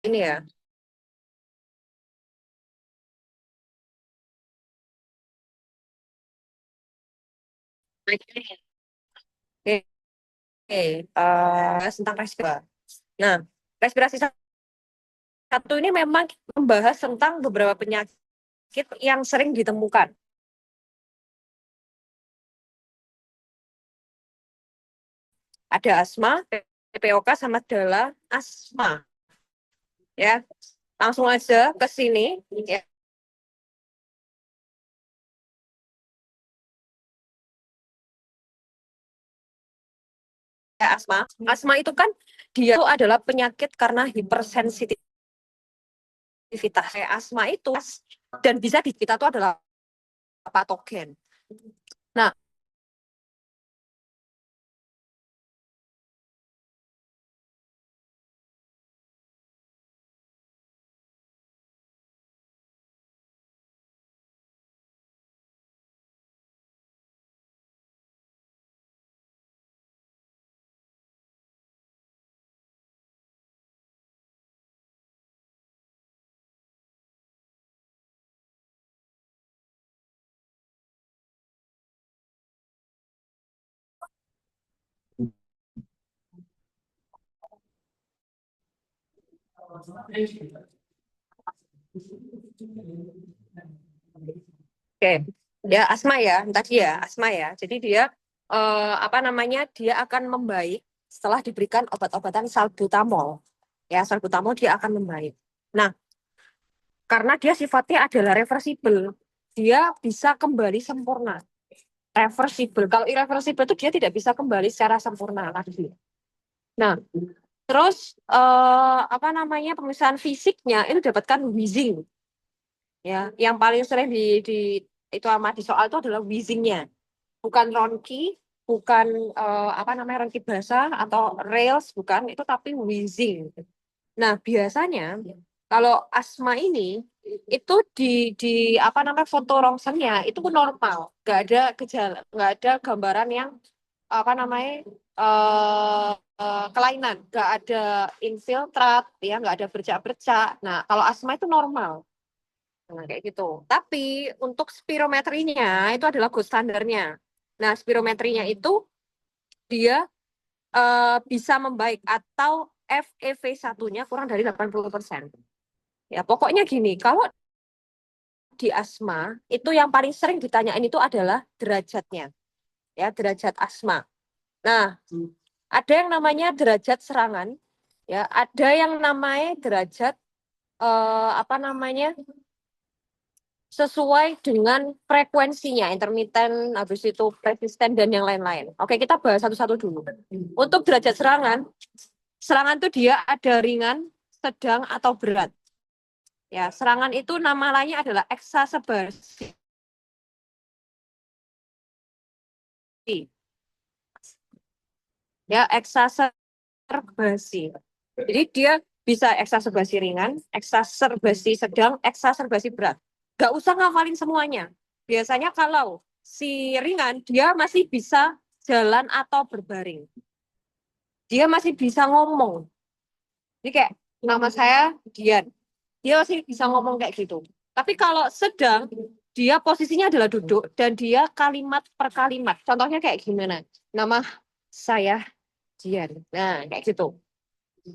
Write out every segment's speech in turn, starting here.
ini ya. Oke, tentang respirasi. Nah, respirasi satu ini memang membahas tentang beberapa penyakit yang sering ditemukan. Ada asma, PPOK sama adalah asma. Ya, langsung aja ke sini. Ya, asma. Asma itu kan dia itu adalah penyakit karena hipersensitivitas. Kayak asma itu dan bisa kita itu adalah patogen. Nah, oke, dia asma ya, tadi ya asma ya. Jadi dia apa namanya? Dia akan membaik setelah diberikan obat-obatan salbutamol. Ya, salbutamol dia akan membaik. Nah, karena dia sifatnya adalah reversible, dia bisa kembali sempurna. Reversible. Kalau irreversible itu dia tidak bisa kembali secara sempurna lagi. Nah, terus apa namanya? Pemeriksaan fisiknya itu dapatkan wheezing. Ya, yang paling sering di itu amat di soal itu adalah wheezingnya, bukan ronki, bukan apa namanya ronki basah atau rails, bukan itu tapi wheezing. Nah, biasanya kalau asma ini itu di apa namanya foto rongsennya itu pun normal, nggak ada gejala, nggak ada gambaran yang apa namanya kelainan, nggak ada infiltrat, ya nggak ada bercak-bercak. Nah, kalau asma itu normal. Nah, kayak gitu. Tapi untuk spirometrinya itu adalah gold standarnya. Nah, spirometrinya itu dia bisa membaik atau FEV1-nya kurang dari 80%. Ya, pokoknya gini, kalau di asma itu yang paling sering ditanyain itu adalah derajatnya, ya, derajat asma. Nah, ada yang namanya derajat serangan, ya, ada yang namanya derajat apa namanya sesuai dengan frekuensinya, intermittent, habis itu persisten dan yang lain-lain. Oke, kita bahas satu-satu dulu. Untuk derajat serangan, serangan itu dia ada ringan, sedang, atau berat. Ya, serangan itu nama lainnya adalah eksaserbasi. Ya, eksaserbasi. Jadi dia bisa eksaserbasi ringan, eksaserbasi sedang, eksaserbasi berat. Gak usah ngafalin semuanya. Biasanya kalau si ringan, dia masih bisa jalan atau berbaring. Dia masih bisa ngomong. Jadi kayak nama saya Dian. Dia masih bisa ngomong kayak gitu. Tapi kalau sedang, dia posisinya adalah duduk dan dia kalimat per kalimat. Contohnya kayak gimana? Nama saya Dian. Nah, kayak gitu.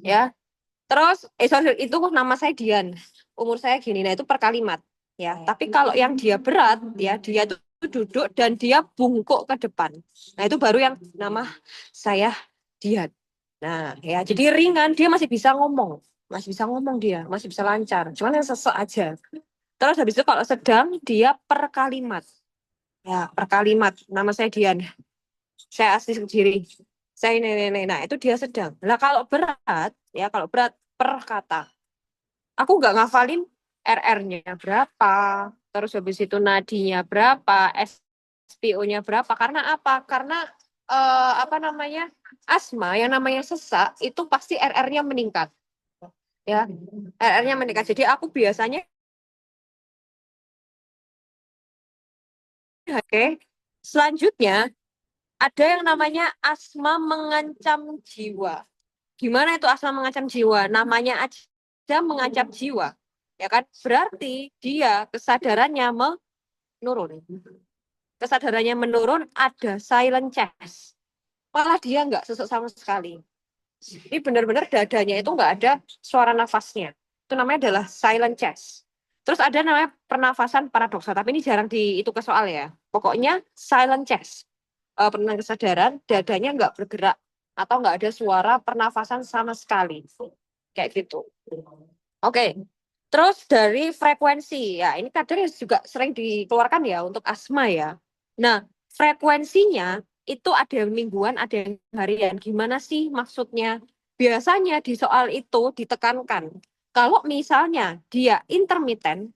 Ya. Terus, sorry, itu nama saya Dian. Umur saya gini. Nah, itu per kalimat. Ya. Tapi kalau yang dia berat, ya, dia itu duduk dan dia bungkuk ke depan. Nah, itu baru yang nama saya Dian. Nah, ya, jadi ringan, dia masih bisa ngomong. Masih bisa ngomong dia, masih bisa lancar. Cuman yang sesek aja. Terus habis itu kalau sedang, dia per kalimat. Ya, per kalimat. Nama saya Dian. Saya asli sendiri. Saya ini. Nah, itu dia sedang. Nah, kalau berat, ya, kalau berat per kata. Aku nggak ngafalin RR-nya berapa. Terus habis itu nadinya berapa, SPO-nya berapa. Karena apa? Karena apa namanya asma yang namanya sesak itu pasti RR-nya meningkat, ya RR-nya meningkat. Jadi aku biasanya oke. Selanjutnya ada yang namanya asma mengancam jiwa. Gimana itu asma mengancam jiwa? Namanya aja ada mengancam jiwa, ya kan? Berarti dia kesadarannya menurun. Kesadarannya menurun, ada silent chest. Malah dia nggak sesek sama sekali. Ini benar-benar dadanya itu nggak ada suara nafasnya. Itu namanya adalah silent chest. Terus ada namanya pernafasan paradoksal, tapi ini jarang itu ke soal ya. Pokoknya silent chest. Penenang kesadaran, dadanya nggak bergerak atau nggak ada suara pernafasan sama sekali. Kayak gitu. Oke. Terus dari frekuensi, ya ini kadang juga sering dikeluarkan ya untuk asma ya. Nah, frekuensinya itu ada yang mingguan, ada yang harian. Gimana sih maksudnya? Biasanya di soal itu ditekankan. Kalau misalnya dia intermittent,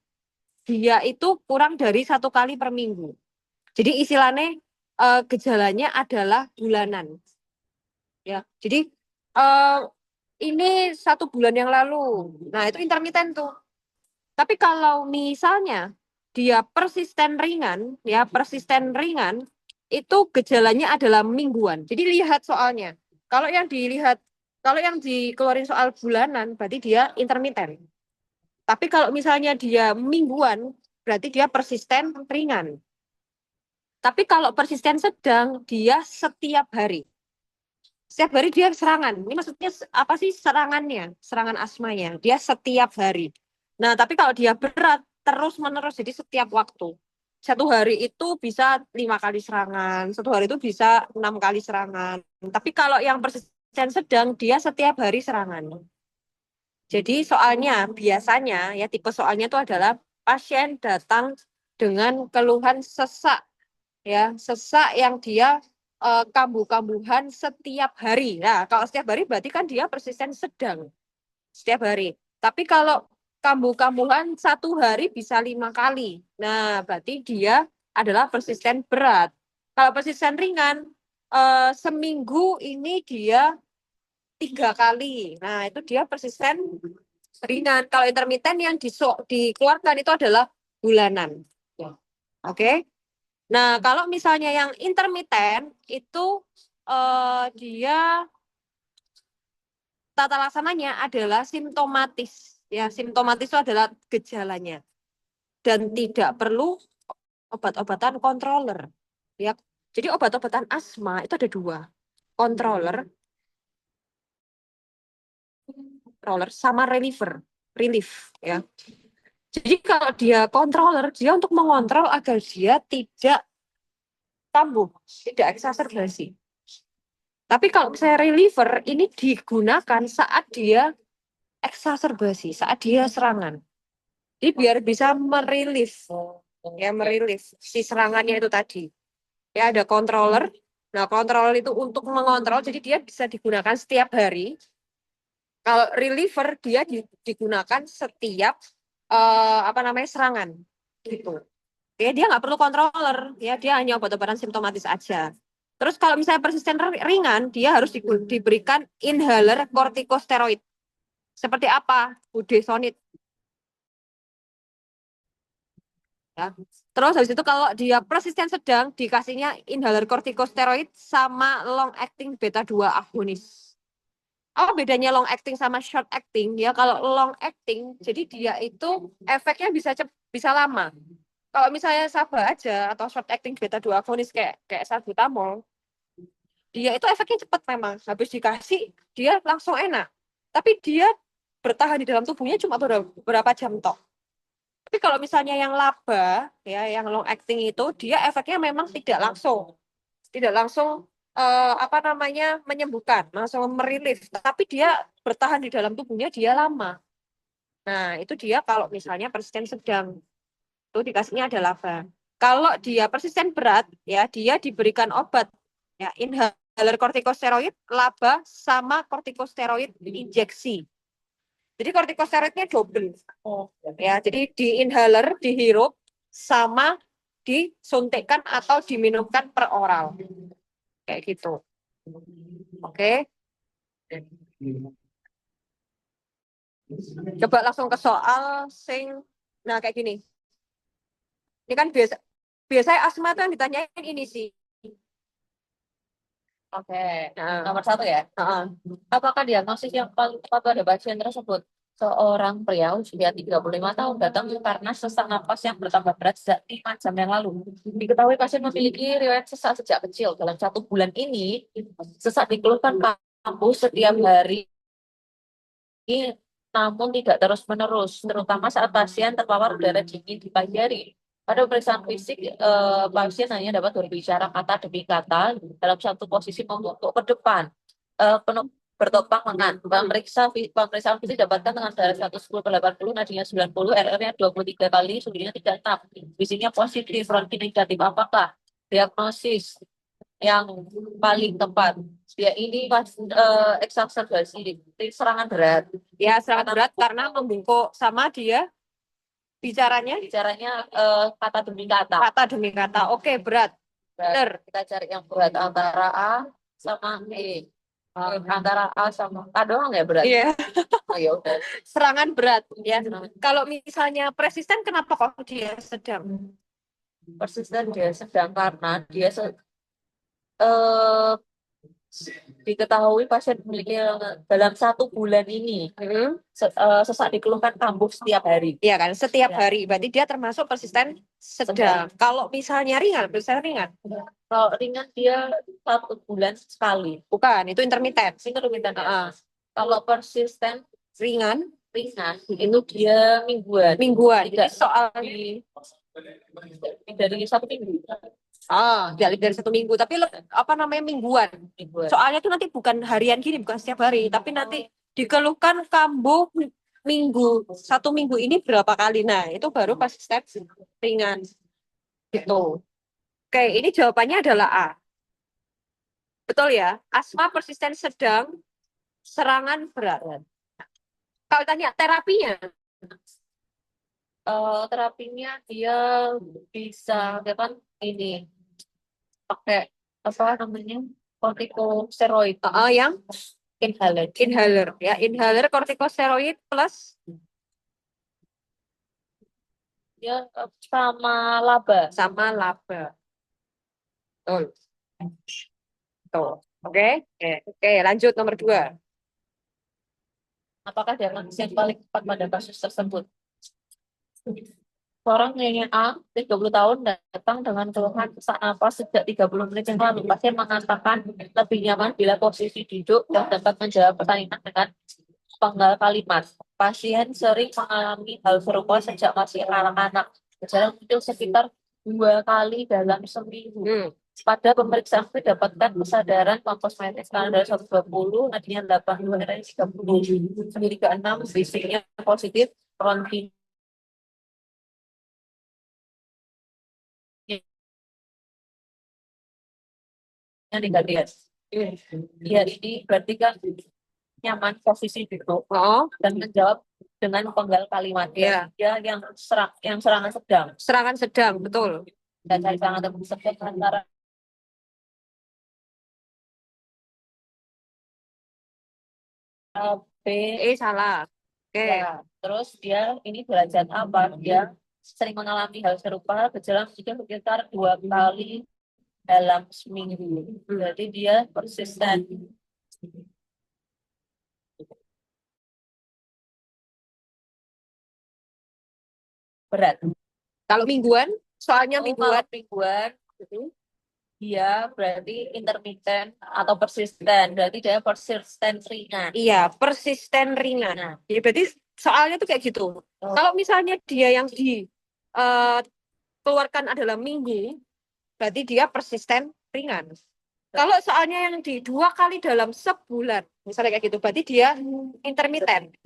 dia itu kurang dari 1 kali per minggu. Jadi istilahnya gejalanya adalah bulanan. Ya, jadi eh, ini 1 bulan yang lalu. Nah, itu intermittent tuh. Tapi kalau misalnya dia persisten ringan, ya persisten ringan, itu gejalanya adalah mingguan. Jadi lihat soalnya. Kalau yang dilihat, kalau yang dikeluarin soal bulanan, berarti dia intermittent. Tapi kalau misalnya dia mingguan, berarti dia persisten ringan. Tapi kalau persisten sedang, dia setiap hari. Setiap hari dia serangan. Ini maksudnya apa sih serangannya? Serangan asmanya. Dia setiap hari. Nah, tapi kalau dia berat, terus-menerus, jadi setiap waktu. 1 hari itu bisa 5 kali serangan. 1 hari itu bisa 6 kali serangan. Tapi kalau yang persisten sedang, dia setiap hari serangan. Jadi soalnya, biasanya, ya tipe soalnya itu adalah pasien datang dengan keluhan sesak. Ya, sesak yang dia kambuh-kambuhan setiap hari. Nah, kalau setiap hari berarti kan dia persisten sedang setiap hari. Tapi kalau kambuh-kambuhan 1 hari bisa 5 kali. Nah, berarti dia adalah persisten berat. Kalau persisten ringan, seminggu ini dia 3 kali. Nah, itu dia persisten ringan. Kalau intermittent yang dikeluarkan itu adalah bulanan. Oke. Nah, kalau misalnya yang intermittent itu dia tata laksananya adalah simptomatis. Ya, simptomatis itu adalah gejalanya dan tidak perlu obat-obatan controller. Ya, jadi obat-obatan asma itu ada 2, controller, sama relief. Ya. Jadi kalau dia controller, dia untuk mengontrol agar dia tidak kambuh, tidak eksaserbasi. Tapi kalau misalnya reliever ini digunakan saat dia eksaserbasi, saat dia serangan. Jadi biar bisa merilif si serangannya itu tadi. Ya ada controller. Nah, controller itu untuk mengontrol, jadi dia bisa digunakan setiap hari. Kalau reliever dia digunakan setiap serangan gitu. Ya, dia nggak perlu controller, ya dia hanya obat-obatan simptomatis aja. Terus kalau misalnya persisten ringan, dia harus diberikan inhaler kortikosteroid. Seperti apa? Budesonide. Ya. Terus habis itu kalau dia persisten sedang, dikasihnya inhaler kortikosteroid sama long acting beta 2 agonis. Apa bedanya long acting sama short acting? Ya kalau long acting, jadi dia itu efeknya bisa lama. Kalau misalnya Saba aja atau short acting beta 2 agonis kayak salbutamol, dia itu efeknya cepat memang. Habis dikasih, dia langsung enak. Tapi dia bertahan di dalam tubuhnya cuma beberapa jam toh. Tapi kalau misalnya yang laba, ya, yang long acting itu, dia efeknya memang tidak langsung menyembuhkan, langsung merilis. Tapi dia bertahan di dalam tubuhnya dia lama. Nah, itu dia kalau misalnya persisten sedang, itu dikasihnya ada laba. Kalau dia persisten berat, ya dia diberikan obat, ya inhaler kortikosteroid, laba sama kortikosteroid injeksi. Jadi kortikosteroidnya double. Ya, jadi di inhaler dihirup sama disuntikkan atau diminumkan per oral. Kayak gitu. Oke. Coba langsung ke soal nah kayak gini. Ini kan biasanya asma itu yang ditanyain ini sih. Oke, Nah, nomor 1 ya. nah, Apakah diagnosis yang paling tepat pada pasien tersebut? Seorang pria usia 35 tahun datang karena sesak napas yang bertambah berat sejak 5 jam yang lalu. Diketahui pasien memiliki riwayat sesak sejak kecil. Dalam 1 bulan ini, sesak dikeluhkan kambuh setiap hari, namun tidak terus-menerus, terutama saat pasien terpapar udara dingin di pagi hari. Pada pemeriksaan fisik, pasien hanya dapat berbicara kata demi kata dalam satu posisi membungkuk ke depan. Penuh bertopang lengan. Pemeriksaan fisik dapatkan dengan darah 110/80, nadinya 90, RR-nya 23 kali, suhunya 36. Visinya positif, ronkin negatif. Apakah diagnosis yang paling tepat? Ya ini pas exacerbasi serangan berat. Ya, serangan berat karena membungkuk sama dia bicaranya Bicaranya kata demi kata. kata demi kata. Oke, berat. Bener. Kita cari yang berat antara A sama E. Antara A sama A doang ya berat. Iya, Oh, ya udah. serangan berat ya. Kalau misalnya persisten, kenapa kok dia sedang? Persisten dia sedang karena dia eh, diketahui pasien memiliki dalam 1 bulan ini sesak dikeluhkan kambuh setiap hari. Iya kan, setiap Ya. hari. Berarti dia termasuk persisten sedang. Kalau misalnya ringan, persisten ringan. Kalau ringan dia 1 bulan sekali. Bukan, itu intermittent. Intermittent ya. Kalau persisten Ringan, ringan itu dia mingguan. mingguan. Tidak Jadi soal dari 1 minggu. dari 1 minggu, tapi apa namanya mingguan. Soalnya itu nanti bukan harian gini, bukan setiap hari, tapi nanti dikeluhkan kambuh minggu. 1 minggu ini berapa kali? Nah, itu baru persisten ringan. Gitu. Oke, ini jawabannya adalah A. Betul ya? Asma persisten sedang, serangan berat. Kalau tanya terapinya, Terapinya dia bisa kan ini pakai apa namanya kortikosteroid yang inhaler. inhaler ya, inhaler kortikosteroid plus Dia sama laba. sama laba. Betul. Tuh. Oke. Oke, lanjut nomor 2. Apakah diagnosis yang paling tepat pada kasus tersebut? Seorang nyanyi A, 30 tahun, datang dengan keluhan sesak napas sejak 30 menit yang lalu. Pasien mengatakan lebih nyaman bila posisi duduk dan dapat menjawab pertanyaan dengan penggal kalimat. Pasien sering mengalami hal serupa sejak masih anak-anak. Gejala muncul sekitar 2 kali dalam seminggu. Pada pemeriksaan didapatkan kesadaran komposmetik standar 120, nadinya 80, nadinya 30, sendiri ke 6, fisiknya positif, ronkin negatif. Ya ini berarti kan nyaman posisi duduk dan menjawab dengan penggal kalimat. Ya. Dia yang serangan sedang. Serangan sedang, betul. Dan cari serangan tersebut antara B. Salah. Oke. Ya, terus dia ini derajat apa? Dia sering mengalami hal serupa, gejala muncul sekitar 2 kali dalam seminggu. Berarti dia persisten. Berat. Kalau mingguan, soalnya mingguan. Mingguan, dia berarti intermittent atau persisten. Berarti dia persisten ringan. Iya, persisten ringan. Nah. Ya, berarti soalnya tuh kayak gitu. Kalau misalnya dia yang dikeluarkan adalah minggu, berarti dia persisten ringan. Kalau soalnya yang di 2 kali dalam sebulan, misalnya kayak gitu, berarti dia intermittent.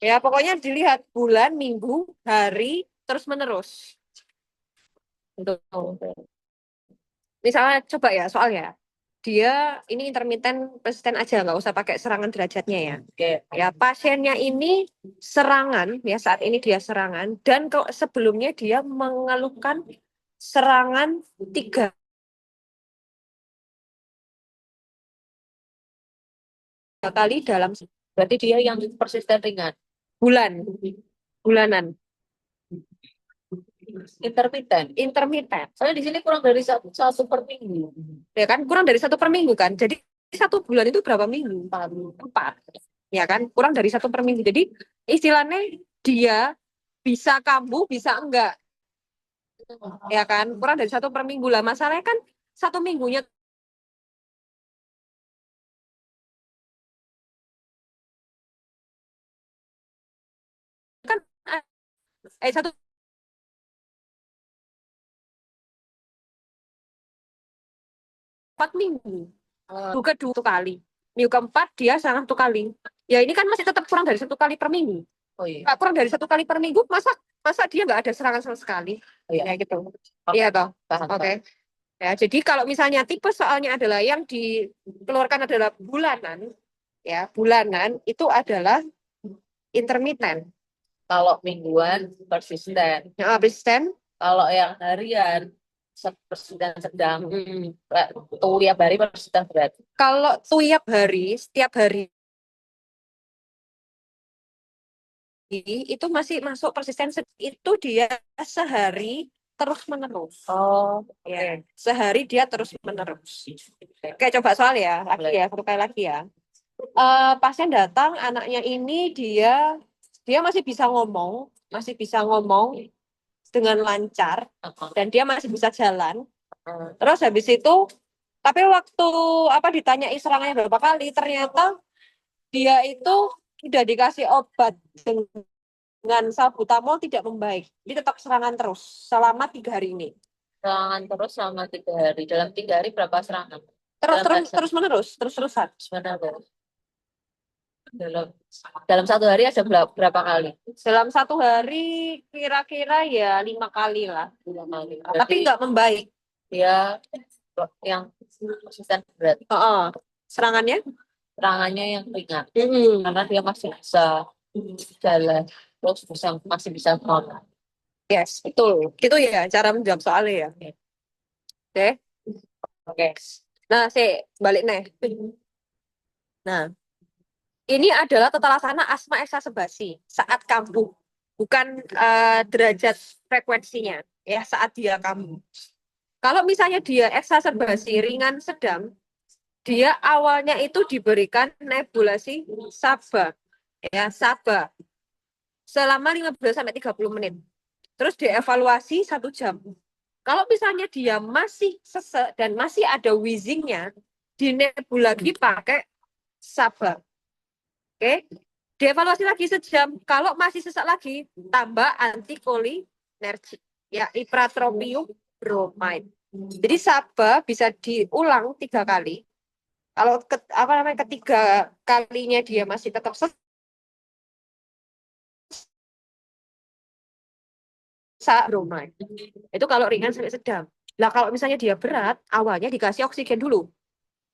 Ya, pokoknya dilihat bulan, minggu, hari, terus menerus. Misalnya coba ya soalnya dia ini intermittent persisten aja, nggak usah pakai serangan derajatnya ya. Ya, pasiennya ini serangan ya, saat ini dia serangan, dan sebelumnya dia mengeluhkan serangan 3 kali dalam, berarti dia yang persisten ringan. Bulanan. Intermittent. Soalnya di sini kurang dari satu per minggu. Ya kan, kurang dari 1 per minggu kan. Jadi 1 bulan itu berapa minggu? 4. ya kan? Kurang dari 1/minggu. Jadi istilahnya dia bisa kambuh, bisa enggak, ya kan? Kurang dari 1/minggu lah. Masalahnya kan 1 minggunya kan 4 minggu. Minggu kedua 1 kali. Minggu keempat dia sangat 1 kali. Ya ini kan masih tetap kurang dari 1 kali per minggu. Oh iya. Nggak kurang dari 1 kali per minggu, masa masa dia nggak ada serangan sama sekali? Oh iya. Ya gitu. Iya toh. Paham, Oke. paham. Ya, jadi kalau misalnya tipe soalnya adalah yang dikeluarkan adalah bulanan, ya bulanan itu adalah intermittent. Kalau mingguan persisten. Nah, persisten. Kalau yang harian persisten sedang. Hmm. Tuh tiap hari persisten berat. Kalau tiap hari, setiap hari itu masih masuk persisten, itu dia sehari terus menerus. Oh, Ya, sehari dia terus menerus. Oke, coba soal ya, lagi ya, satu kali lagi ya. Pasien datang, anaknya ini dia masih bisa ngomong dengan lancar dan dia masih bisa jalan. Terus habis itu, tapi waktu apa ditanyai serangannya berapa kali, ternyata dia itu sudah dikasih obat dengan salbutamol tidak membaik. Dia tetap serangan terus selama 3 hari ini. Serangan terus selama 3 hari. Dalam 3 hari berapa serangan? Terus Dalam terus bahasa terus menerus, terus terusan. sebenarnya dalam dalam 1 hari ada berapa kali? Dalam 1 hari kira-kira ya 5 kali lah. 5 kali. Tapi Berarti nggak membaik. dia yang konsisten berat. Serangannya? Serangannya yang ringan. Mm-mm. Karena dia masih bisa jalan, terus masih bisa ngomong. Yes, betul. Gitu ya cara menjawab soalnya ya. Oke. Oke. Nah, balik nih. Nah, ini adalah tata laksana asma eksasebasi saat kambuh, bukan derajat frekuensinya ya saat dia kambuh. Kalau misalnya dia eksasebasi ringan sedang, dia awalnya itu diberikan nebulasi SABA, ya SABA selama 15 sampai 30 menit. Terus dievaluasi 1 jam. Kalau misalnya dia masih sesek dan masih ada wheezingnya, dinebul lagi pakai SABA. Oke, dievaluasi lagi sejam. Kalau masih sesak lagi, tambah antikolinergik, ya ipratropium bromide. Jadi SABA bisa diulang 3 kali. Kalau ketiga kalinya dia masih tetap sesak bromide. Itu kalau ringan sampai sedang. Nah, kalau misalnya dia berat, awalnya dikasih oksigen dulu.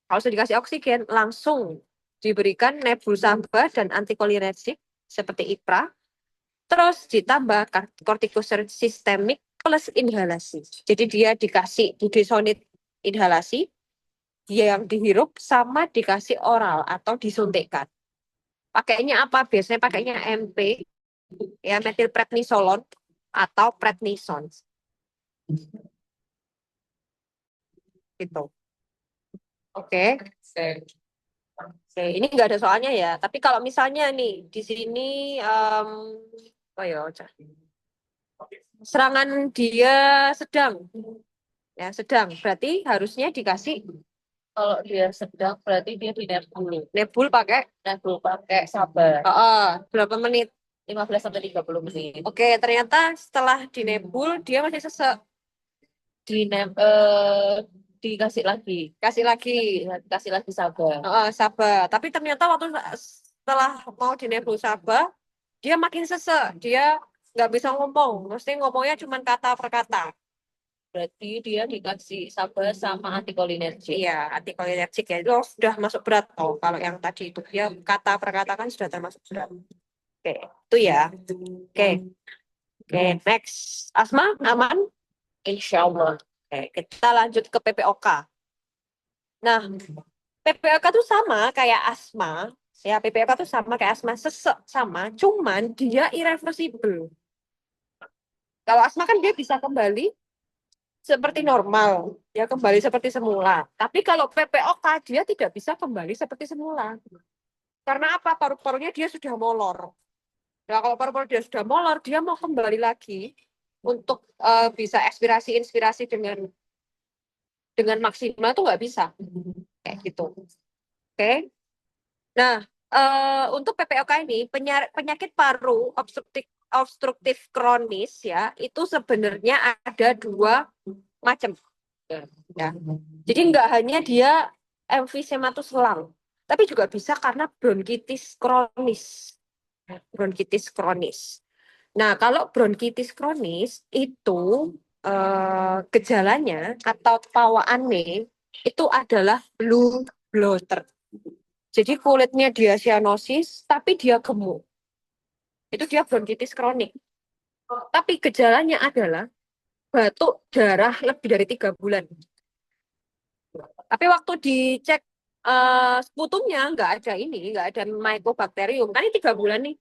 Kalau sudah dikasih oksigen, langsung diberikan nebulsaba dan antikolinergik seperti IPRA, terus ditambah kortikosteroid sistemik plus inhalasi. Jadi dia dikasih budesonid inhalasi, dia yang dihirup sama dikasih oral atau disuntikkan. Pakainya apa? Biasanya pakainya MP, ya metilprednisolon atau prednison. Gitu. Oke. Oke, ini nggak ada soalnya ya. Tapi kalau misalnya nih di sini, oh ya, serangan dia sedang, ya sedang. Berarti harusnya dikasih Kalau dia sedang berarti dia di nebul pakai sabar berapa menit? 15 sampai 30 menit. Oke, ternyata setelah dinebul dia masih sesek. Dikasih lagi, Kasih lagi, kasih lagi sabar. sabar. Tapi ternyata waktu setelah mau dinebul sabar, dia makin sesek. Dia nggak bisa ngomong. Mesti ngomongnya cuma kata per kata. Berarti dia dikasih sabar sama antikolinergik. Iya, antikolinergik ya. Itu sudah masuk berat toh. Kalau yang tadi itu dia kata per kata kan sudah termasuk berat. Oke, itu ya. Oke. Oke, next. Asma, aman? Insya Allah. Oke, kita lanjut ke PPOK. Nah, PPOK itu sama kayak asma. Ya, PPOK itu sama kayak asma, sesek sama, cuman dia irreversible. Kalau asma kan dia bisa kembali seperti normal, ya kembali seperti semula. Tapi kalau PPOK dia tidak bisa kembali seperti semula. Karena apa? Paru-parunya dia sudah molor. Nah, kalau paru-paru dia sudah molor, dia mau kembali lagi untuk bisa inspirasi dengan maksimal tuh nggak bisa. Kayak gitu. Oke. Nah, untuk PPOK ini penyakit paru obstruktif kronis ya, itu sebenarnya ada dua macam. Ya. Jadi nggak hanya dia emfisematus selang, tapi juga bisa karena bronkitis kronis. Bronkitis kronis. Nah, kalau bronkitis kronis itu gejalanya atau bawaannya itu adalah blue bloater. Jadi kulitnya dia sianosis, tapi dia gemuk. Itu dia bronkitis kronik. Tapi gejalanya adalah batuk darah lebih dari 3 bulan. Tapi waktu dicek sputumnya nggak ada mycobacterium. Kan ini 3 bulan nih,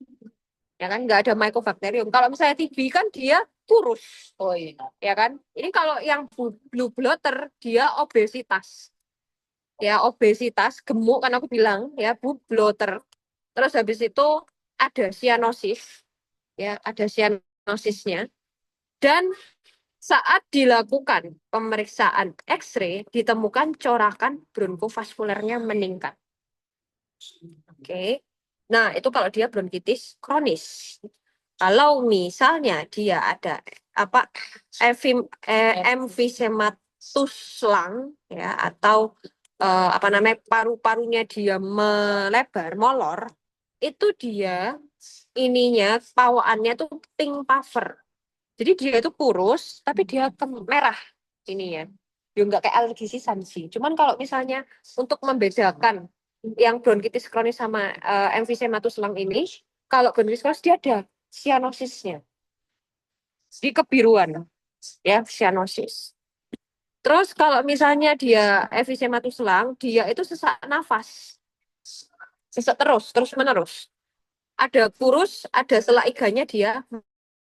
ya kan nggak ada mycobacterium. Kalau misalnya TB kan dia kurus, Oh iya. ya kan. Ini kalau yang blue bloater dia obesitas, ya obesitas gemuk kan aku bilang ya blue bloater. Terus habis itu ada sianosis, ya ada sianosisnya. Dan saat dilakukan pemeriksaan X-ray ditemukan corakan bronkofaskulernya meningkat. Oke. Nah, itu kalau dia bronkitis kronis. Kalau misalnya dia ada apa emfisematus lung ya atau apa namanya paru-parunya dia melebar molor, itu dia ininya bawaannya tuh pink puffer. Jadi dia itu kurus tapi dia merah ininya. Ya nggak kayak alergi sisan sih. Cuman kalau misalnya untuk membedakan yang bronkitis kronis sama emfisematus lung ini, kalau bronkitis kronis dia ada sianosisnya di kebiruan, ya sianosis. Terus kalau misalnya dia emfisematus lung, dia itu sesak nafas, sesak terus menerus. Ada kurus, ada selak iganya dia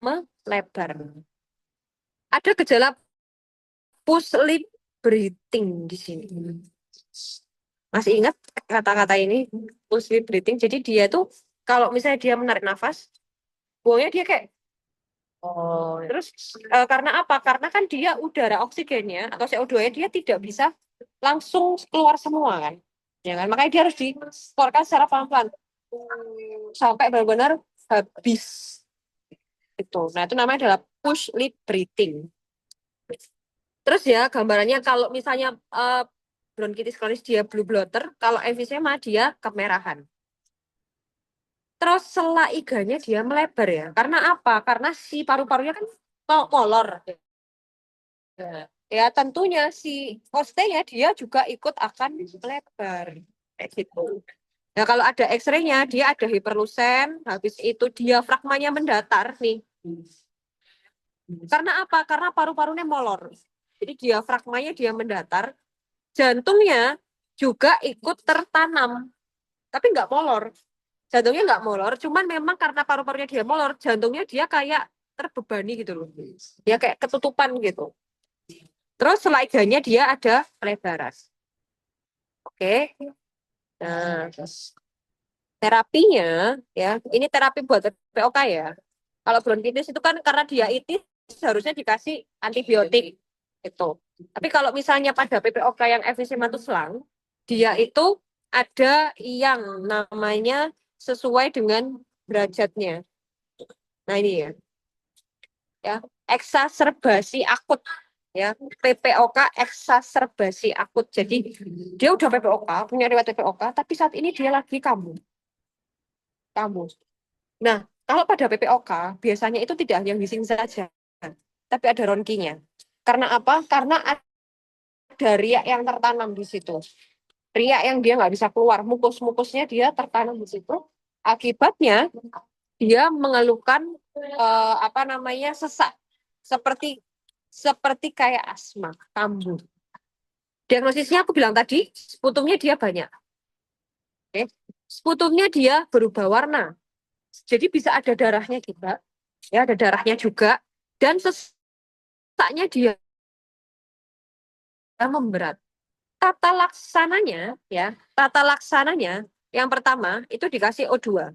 melebar. Ada gejala push lip breathing di sini. Masih ingat kata-kata ini, push lip breathing? Jadi dia tuh kalau misalnya dia menarik nafas, buangnya dia kayak terus karena apa? Karena kan dia udara oksigennya atau CO2-nya dia tidak bisa langsung keluar semua kan. Ya kan? Makanya dia harus dikeluarkan secara pelan-pelan sampai benar-benar habis itu. Nah, itu namanya adalah push lip breathing. Terus ya gambarannya kalau misalnya bronkitis kronis dia blue bloater, kalau emfisema dia kemerahan. Terus selak iganya dia melebar ya. Karena apa? Karena si paru-parunya kan molor. Ya tentunya si hostnya dia juga ikut akan melebar. Kayak gitu. Nah kalau ada X-ray-nya dia ada hiperlusen, habis itu diafragmanya mendatar nih. Karena apa? Karena paru-parunya molor. Jadi diafragmanya dia mendatar, jantungnya juga ikut tertanam, tapi nggak molor. Jantungnya nggak molor, cuman memang karena paru-parunya dia molor, jantungnya dia kayak terbebani gitu loh. Dia kayak ketutupan gitu. Terus selaiganya dia ada pelebaran. Oke. Nah, terapinya ya, ini terapi buat POK ya. Kalau bronkitis itu kan karena dia itis harusnya dikasih antibiotik itu. Tapi kalau misalnya pada PPOK yang efisematus lung, dia itu ada yang namanya sesuai dengan derajatnya. Nah ini ya eksaserbasi akut ya PPOK eksaserbasi akut. Jadi dia udah PPOK punya riwayat PPOK, tapi saat ini dia lagi kambuh. Nah kalau pada PPOK biasanya itu tidak hanya bising saja, tapi ada ronkinya. Karena apa? Karena ada riak yang tertanam di situ. Riak yang dia nggak bisa keluar, mukus-mukusnya dia tertanam di situ. Akibatnya dia mengeluhkan apa namanya sesak seperti seperti kayak asma, kambuh. Diagnosisnya aku bilang tadi, sputumnya dia banyak. Oke. Sputumnya dia berubah warna. Jadi bisa ada darahnya juga, ya ada darahnya juga, dan sesaknya dia memberat. Tata laksananya, ya, tata laksananya Yang pertama itu dikasih O2.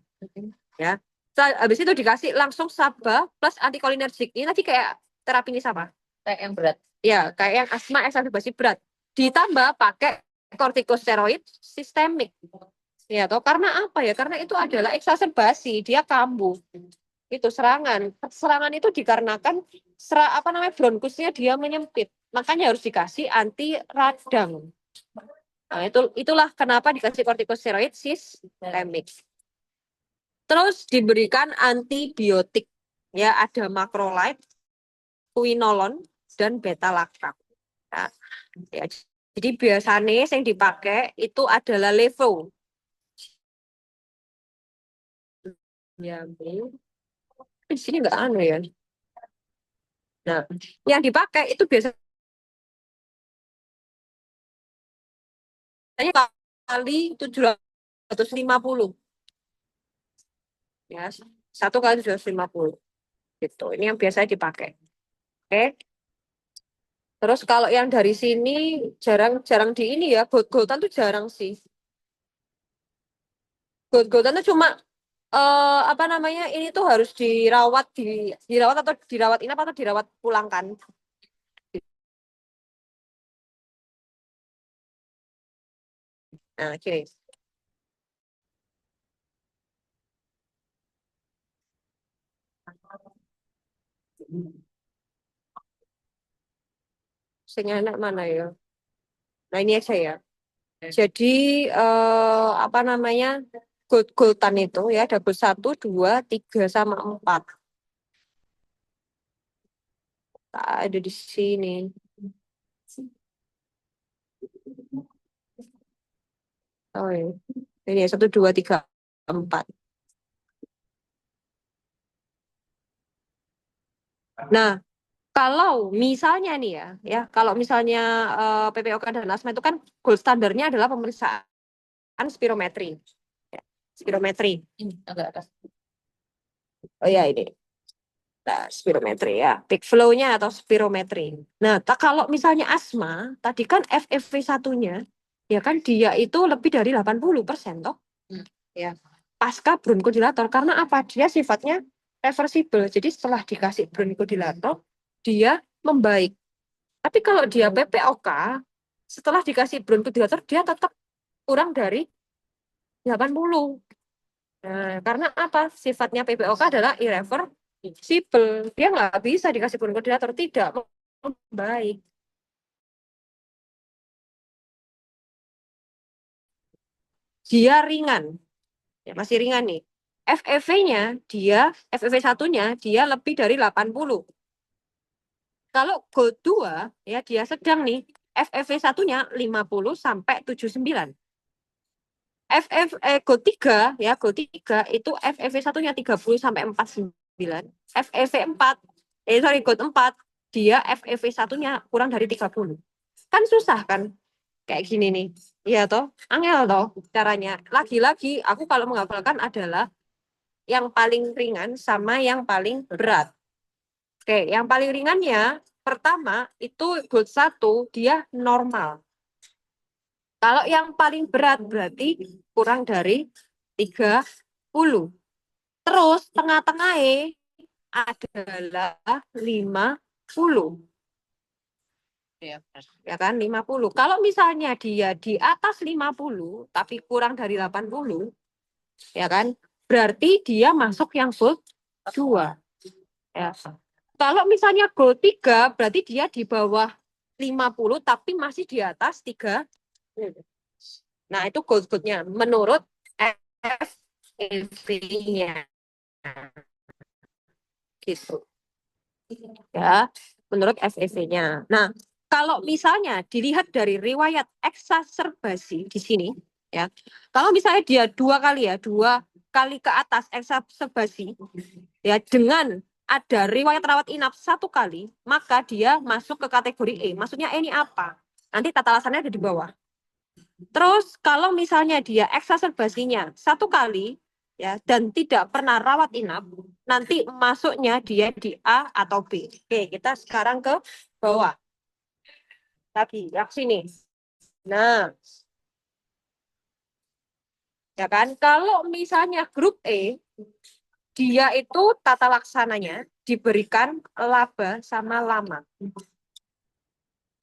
Ya. Habis itu dikasih langsung SABA plus antikolinergik. Ini tadi kayak terapi ini sama. Kayak yang berat. Ya, kayak yang asma exacerbasi berat. Ditambah pakai kortikosteroid sistemik. Ya, toh karena apa ya? Karena itu adalah eksaserbasi, dia kambuh. Itu serangan. Serangan itu dikarenakan apa namanya bronkusnya dia menyempit. Makanya harus dikasih anti radang. Nah, itulah kenapa dikasih kortikosteroid sistemik. Terus diberikan antibiotik. Ya, ada macrolide, quinolone, dan beta lactam. Nah, ya, jadi biasanya yang dipakai itu adalah levo. Ya, di sini nggak aneh ya. Nah, yang dipakai itu biasanya kali 750. Ya, 1 kali 750. Gitu. Ini yang biasa dipakai. Oke. Terus kalau yang dari sini jarang-jarang di ini ya, got-gotan tuh jarang sih. Got-gotan tuh cuma apa namanya? Ini tuh harus dirawat atau dirawat inap atau dirawat pulang kan. Nah, oke. Sing enak mana ya? Nah, ini aja ya. Jadi apa namanya? Gold-goldan itu ya ada gold 1, 2, 3, sama 4. Ada di sini. Oh ya. Ini ya, 1, 2, 3, 4. Nah, kalau misalnya nih ya, kalau misalnya PPOK dan asma itu kan gold standarnya adalah pemeriksaan spirometri. Ya, spirometri. Agak atas. Oh ya ini. Nah, spirometri ya, peak flow-nya atau spirometri. Nah, kalau misalnya asma, tadi kan FEV satunya, ya kan dia itu lebih dari 80% toh. Ya. Pasca bronkodilator, karena apa? Dia sifatnya reversible. Jadi setelah dikasih bronkodilator, dia membaik. Tapi kalau dia PPOK, setelah dikasih bronkodilator, dia tetap kurang dari 80. Nah, karena apa? Sifatnya PPOK adalah irreversible. Dia nggak bisa dikasih bronkodilator, tidak membaik. Dia ringan, ya masih ringan nih. FEV satunya dia lebih dari 80. Kalau Gold 2, ya dia sedang nih. FEV satunya 50 sampai 79. Gold 3, ya Gold 3 itu FEV satunya 30 sampai 49. FEV 4, sorry Gold 4, dia FEV satunya kurang dari 30. Kan susah kan? Kayak gini nih. Iya toh? Angel toh caranya. Lagi-lagi aku kalau menghafalkan adalah yang paling ringan sama yang paling berat. Oke, yang paling ringannya pertama itu gold 1 dia normal. Kalau yang paling berat berarti kurang dari 30. Terus tengah-tengahnya adalah 50. Ya, Ya kan 50. Kalau misalnya dia di atas 50 tapi kurang dari 80, ya kan? Berarti dia masuk yang gold 2. Ya. Kalau misalnya gold 3 berarti dia di bawah 50 tapi masih di atas 3. Nah, itu gold-goldnya menurut FEV-nya. Gitu. Ya, menurut FEV-nya. Nah, kalau misalnya dilihat dari riwayat eksaserbasi di sini, ya, kalau misalnya dia 2 kali ya, 2 kali ke atas eksaserbasi, ya, dengan ada riwayat rawat inap 1 kali, maka dia masuk ke kategori E. Maksudnya E ini apa? Nanti tata laksananya ada di bawah. Terus kalau misalnya dia eksaserbasinya 1 kali, ya, dan tidak pernah rawat inap, nanti masuknya dia di A atau B. Oke, kita sekarang ke bawah. Lagi, yang sini. Nah, Ya kan? Kalau misalnya grup E, dia itu tata laksananya diberikan laba sama lama.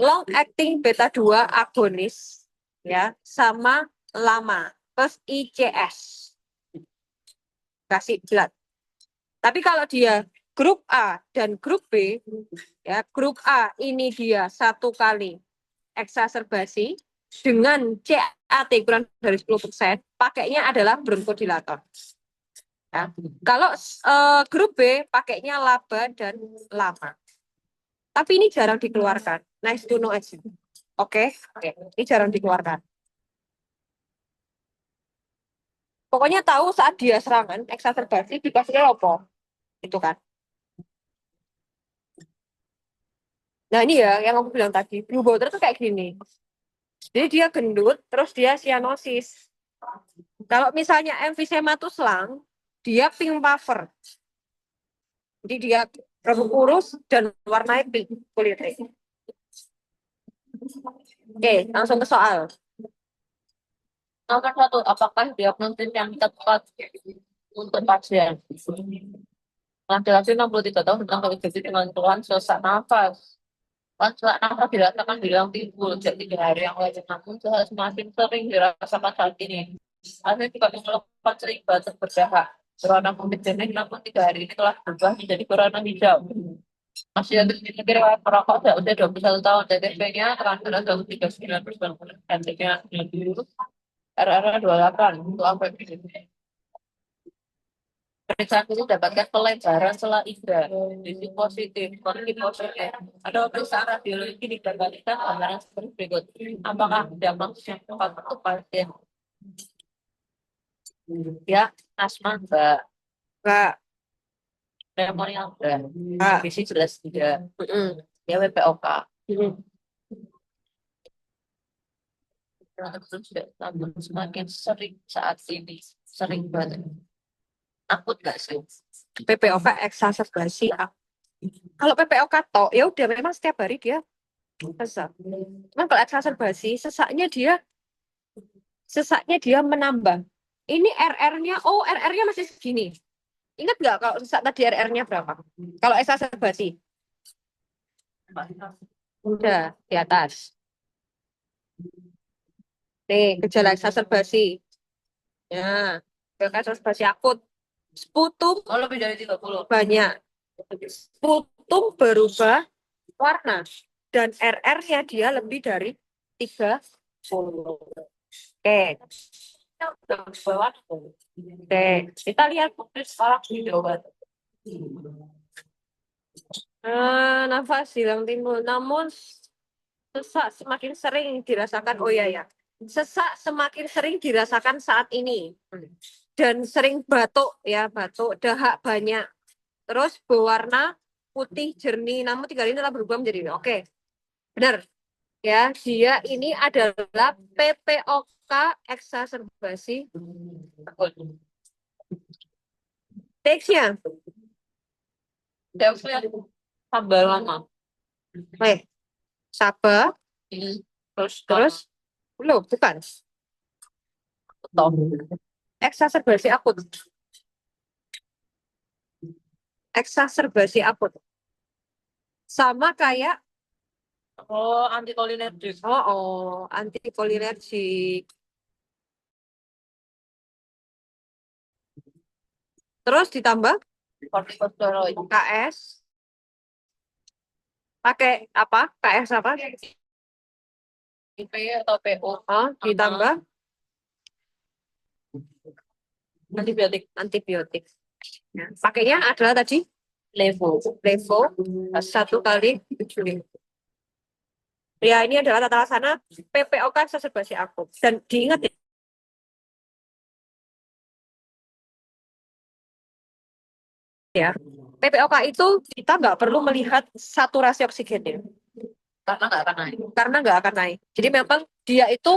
Long acting beta 2 agonis ya sama lama plus ICS. Kasih blood. Tapi kalau dia grup A dan grup B, ya grup A ini dia 1 kali eksaserbasi dengan CAT kurang dari 10%, pakainya adalah bronkodilator. Ya. Kalau grup B pakainya laba dan lama. Tapi ini jarang dikeluarkan. Nice to know aja. Oke, ini jarang dikeluarkan. Pokoknya tahu saat dia serangan, eksaserbasi dikasihnya apa? Itu kan. Nah ini ya yang aku bilang tadi, blue water tuh kayak gini. Jadi dia gendut, terus dia cyanosis. Kalau misalnya emfisema tuh selang, dia pink puffer. Jadi dia rambut kurus dan warnanya pink kulitnya. Oke, langsung ke soal. Nomor 1, apakah diagnosis yang tepat untuk pasien? Laki-laki 63 tahun dengan terjadi dengan keluhan sesak nafas. Keluhan sesak nafas dirasakan hilang timbul sejak 3 hari yang lalu, namun semakin sering dirasakan saat ini. Hasil juga mengeluhkan sering batuk berdahak. Berwarna kuning jernih, namun 3 hari ini telah berubah menjadi berwarna hijau. Masih ada sedikit riwayat merokok sejak usia 21 tahun. TTP-nya terakhir adalah 39%. NTP-nya 90, RR 28 untuk apa ini? Pemeriksaan itu dapatkan pelebaran sela indera, sisi positif, kondisi positif. Ada pemeriksaan radiologi didapatkan gambaran seperti berikut. Apakah diagnosis yang tepat untuk pasien? Ya, asma enggak, Enggak. pneumonia enggak, Enggak. visi jelas tidak. Mm-mm. Ya, WPOK. Mm-mm. Namun semakin sering saat ini, sering banget. Akut nggak sih? PPOK eksaserbasi. Kalau PPOK toh, ya udah memang setiap hari dia sesak. Cuman kalau eksaserbasi, sesaknya dia menambah. Ini RR-nya, oh RR-nya masih segini. Ingat nggak kalau sesak tadi RR-nya berapa? Kalau eksaserbasi, udah di atas. Nih, gejala eksaserbasi. Ya, eksaserbasi akut. Sputum Oh, lebih dari 30. banyak. Sputum berubah warna. Dan RR-nya dia lebih dari 30. Oke. Oke, kita lihat Sekarang di Jawa Barat. nafas hilang timbul. Namun sesak semakin sering dirasakan. Oh iya ya, sesak semakin sering dirasakan saat ini dan sering batuk ya, batuk, dahak banyak. Terus berwarna putih jernih. Namun 3 hari ini telah berubah menjadi oke. Benar ya, dia ini adalah PPOK eksaserbasi. Teksnya, Delphi tambah lama. sabar. Terus Terus, belum, bukan. top. Eksaserbasi akut. Eksaserbasi akut. Sama kayak, Oh, antikolinergik. antikolinergik. Terus ditambah Kortikosteroid. KS. Pakai apa? KS apa? IP atau PO. Ditambah Antibiotik. antibiotik. Ya. Pakainya adalah tadi Levo. Levo 1 kali 7 minggu. Ya, ini adalah tata laksana PPOK eksaserbasi akut. Dan diingat ya, PPOK itu kita nggak perlu melihat saturasi oksigennya. Karena nggak akan naik. Karena nggak akan naik. Jadi memang dia itu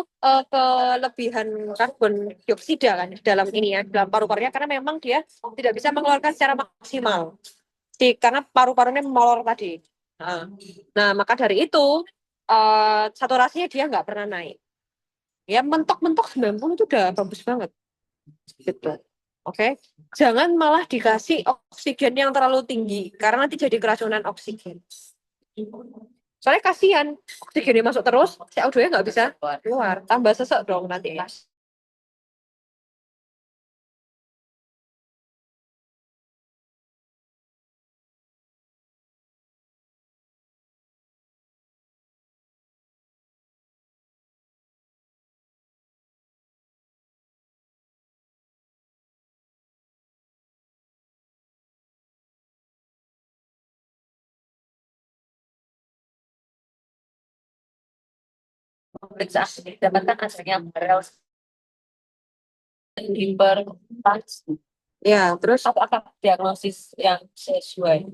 kelebihan karbon dioksida kan di dalam ini ya, dalam paru-parunya karena memang dia tidak bisa mengeluarkan secara maksimal. Karena paru-parunya molor tadi. Nah, maka dari itu saturasinya dia nggak pernah naik. Ya mentok-mentok 90 itu udah bagus banget. Gitu. Oke. Jangan malah dikasih oksigen yang terlalu tinggi karena nanti jadi keracunan oksigen. Soalnya kasihan, oksigennya masuk terus, CO2-nya nggak bisa keluar. Tambah sesek dong nanti Mas. Pemeriksaan ini didapatkan hasilnya barel hipertensi. Ya, terus Apakah diagnosis yang sesuai?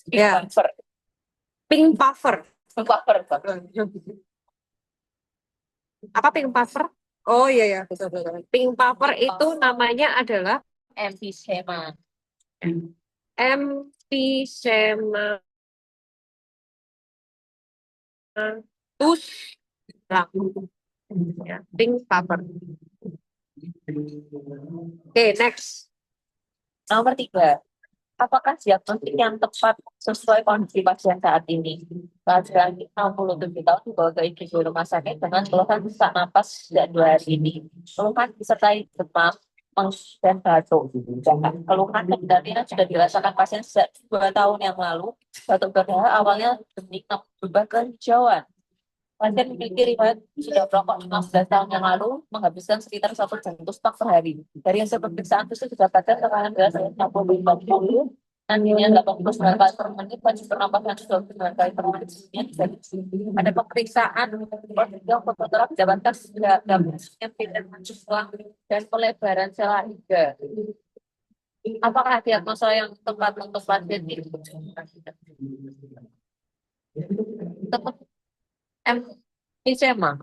ya, Puffer. pink puffer. Puffer. Apa pink puffer? Oh iya ya, betul betul. Pink puffer itu namanya adalah Emphysema. emphysema tus lang. Ya, pink puffer. Oke, next. Nomor 3. Apakah diagnostik yang tepat sesuai kondisi pasien saat ini? Laki-laki 67 tahun dibawa ke IGD rumah sakit dengan keluhan sesak napas sejak 2 hari ini. Keluhan disertai demam, dan batuk. Keluhan sebenarnya sudah dirasakan pasien sejak 2 tahun yang lalu. Batuk berdarah awalnya bening namun berubah ke hijauan. Pasien memiliki riwayat sudah merokok 15 tahun yang lalu, menghabiskan sekitar 1 jam stok per hari. Dari hasil pemeriksaan fisik didapatkan tekanan darah 60-50, nantinya 89 kali per menit, laju pernapasan 29 kali per menit. Ada pemeriksaan yang fotograaf didapatkan gambarnya pilihan selang dan pelebaran sela hingga. Apakah diagnosa yang tepat untuk pasien ini? Tetap emphysema.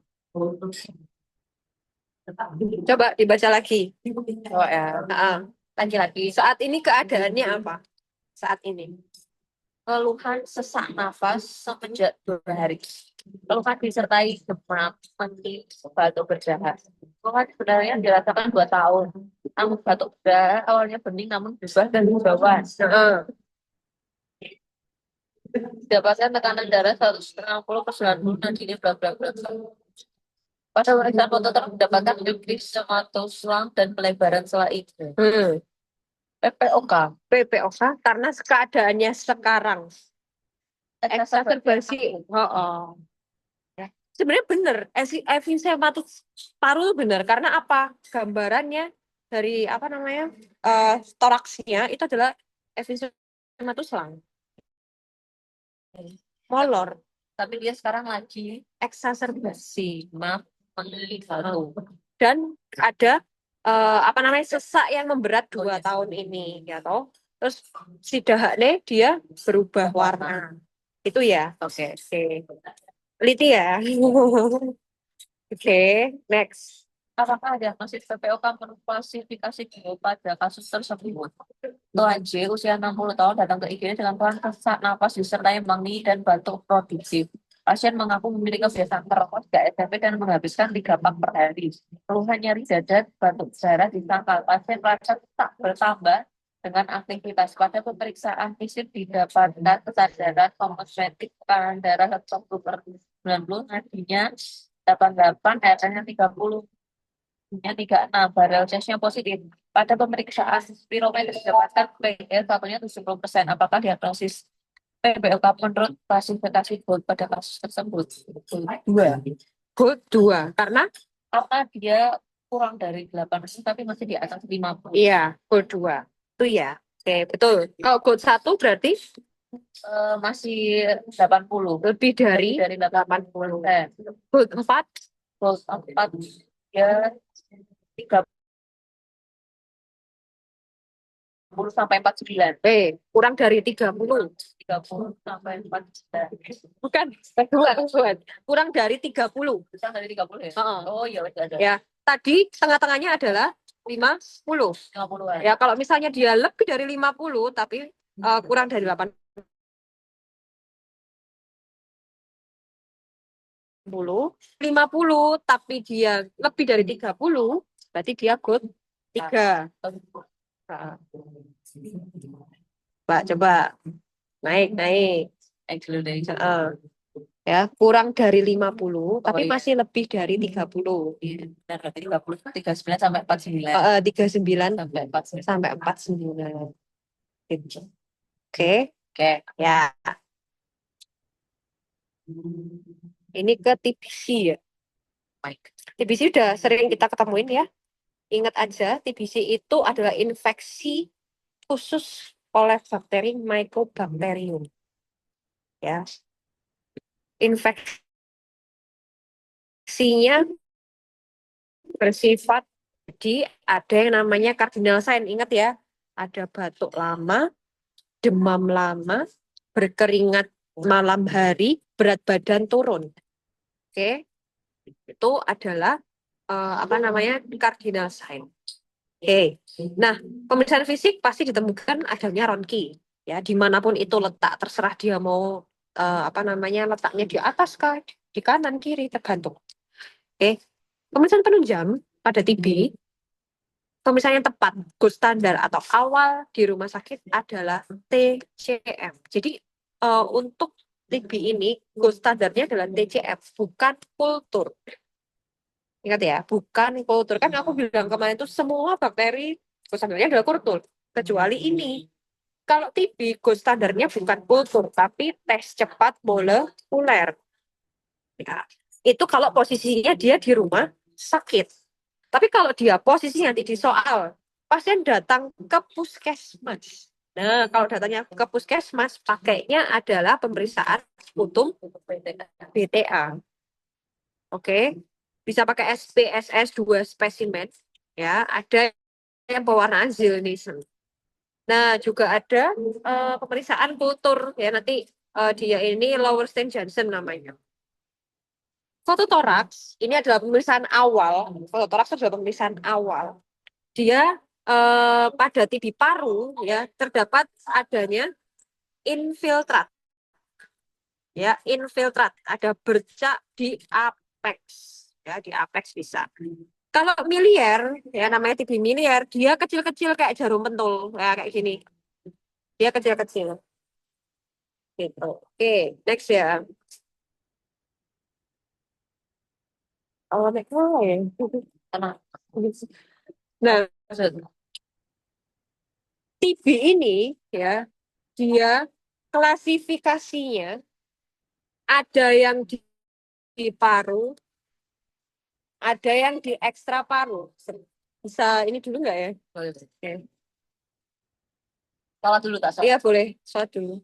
Coba dibaca lagi. Oh ya, lagi-lagi Saat ini keadaannya apa? Saat ini. keluhan sesak nafas semenjak 2 hari. Keluhan disertai demam, menti, batuk berdarah. Keluhan sebenarnya dirasakan 2 tahun. Namun batuk berdarah awalnya bening namun berubah dan hijauan. Dapatkan tekanan darah 160/90 dan ini bla bla bla. Pada pemeriksaan foto terdapatkan selang dan pelebaran sela itu. PPOK. PPOK karena keadaannya sekarang eksaserbasi. Oh. Ya. Sebenarnya benar, episematus paru itu benar karena apa? Gambarannya dari apa namanya toraksnya itu adalah episematus lang, molor, Tapi dia sekarang lagi eksaserbasi maaf baru. dan ada apa namanya sesak yang memberat 2 tahun ini, ya toh. Terus si dahaknya dia berubah warna. Itu ya. Oke. Teliti ya. Oke, next. Apakah diagnosis PPOK mengklasifikasi pada kasus tersebut? Tuan J, usia 60 tahun, datang ke IGD dengan keluhan sesak napas disertai mengi dan batuk produktif. Pasien mengaku memiliki kebiasaan merokok sejak SMP dan menghabiskan 3 pak per hari. Keluhan nyeri dada, batuk darah disangkal. Pasien merasa tak bertambah dengan aktivitas. Pada pemeriksaan fisik didapatkan kesadaran kosmetik, tekanan darah 1/90, nadinya 88, RR-nya 30. 36, barel chestnya positif. Pada pemeriksaan spirometri didapatkan PGR satunya 70%. Apakah diagnosis PBOK menurut klasifikasi Gold pada kasus tersebut? Gold 2 karena dia kurang dari 8%, tapi masih di atas 50. iya, gold 2. Itu ya. Oke, betul. Kalau gold 1 berarti Masih 80. lebih dari 80. Gold 4 Gold 4 ya 30 sampai 49. kurang dari 30. 30 sampai 49. Bukan, kurang dari 30. Kurang dari 30 ya? Heeh. Oh iya, ada. Ya, tadi tengah-tengahnya adalah 50. 50-an. Ya, kalau misalnya dia lebih dari 50 tapi kurang dari 80, 50 tapi dia lebih dari 30 Berarti dia good 3. Nah, coba naik naik. Heeh. Ya, kurang dari 50, tapi iya. masih lebih dari 30. Iya, benar, berarti 30, 39 sampai 49. 39 Sampai 49. sampai 49. Gitu. Oke, Oke. ya. Ini ke TBC ya. Baik. TBC udah sering kita ketemuin ya. Ingat aja, TBC itu adalah infeksi khusus oleh bakteri Mycobacterium. Ya, infeksinya bersifat, jadi ada yang namanya cardinal sign. Ingat ya, ada batuk lama, demam lama, berkeringat malam hari, berat badan turun. Oke, itu adalah apa namanya cardinal sign. Oke, nah pemeriksaan fisik pasti ditemukan adanya ronki. Ya, dimanapun itu letak, terserah dia mau apa namanya letaknya di atas kah, di kanan, kiri, tergantung. Oke, pemeriksaan penunjang pada TB, pemeriksaan yang tepat, gold standar atau awal di rumah sakit adalah TCM. Jadi untuk TB ini gold standarnya adalah TCM, bukan kultur. Ingat ya, bukan kultur. Kan aku bilang kemarin itu semua bakteri gold standarnya adalah kultur, kecuali ini. Kalau TB gold standarnya bukan kultur, tapi tes cepat molekuler. Ya, itu kalau posisinya dia di rumah sakit. Tapi kalau dia posisinya nanti di soal, pasien datang ke puskesmas. Nah, kalau datangnya ke puskesmas, pakainya adalah pemeriksaan putung BTA. Oke, bisa pakai SPSS 2 spesimen. Ya, ada yang pewarnaan Zillnissen. Nah, juga ada pemeriksaan kultur. Ya, nanti dia ini Lowenstein Johnson namanya. Foto toraks ini adalah pemeriksaan awal. Foto toraks adalah pemeriksaan awal. Dia pada TB paru ya terdapat adanya infiltrat. Ya, infiltrat ada bercak di apex. Ya, di apex bisa. Kalau miliar ya namanya TB miliar, dia kecil-kecil kayak jarum pentul ya kayak gini. Dia kecil-kecil. Gitu. Oke, next ya. Oh, next ya. Tenang. Nah, Maksud, TB ini ya, dia klasifikasinya ada yang di paru, ada yang di ekstra paru. Bisa ini dulu nggak ya? boleh. Oke. Salah dulu tak, Iya salah. boleh, soal dulu.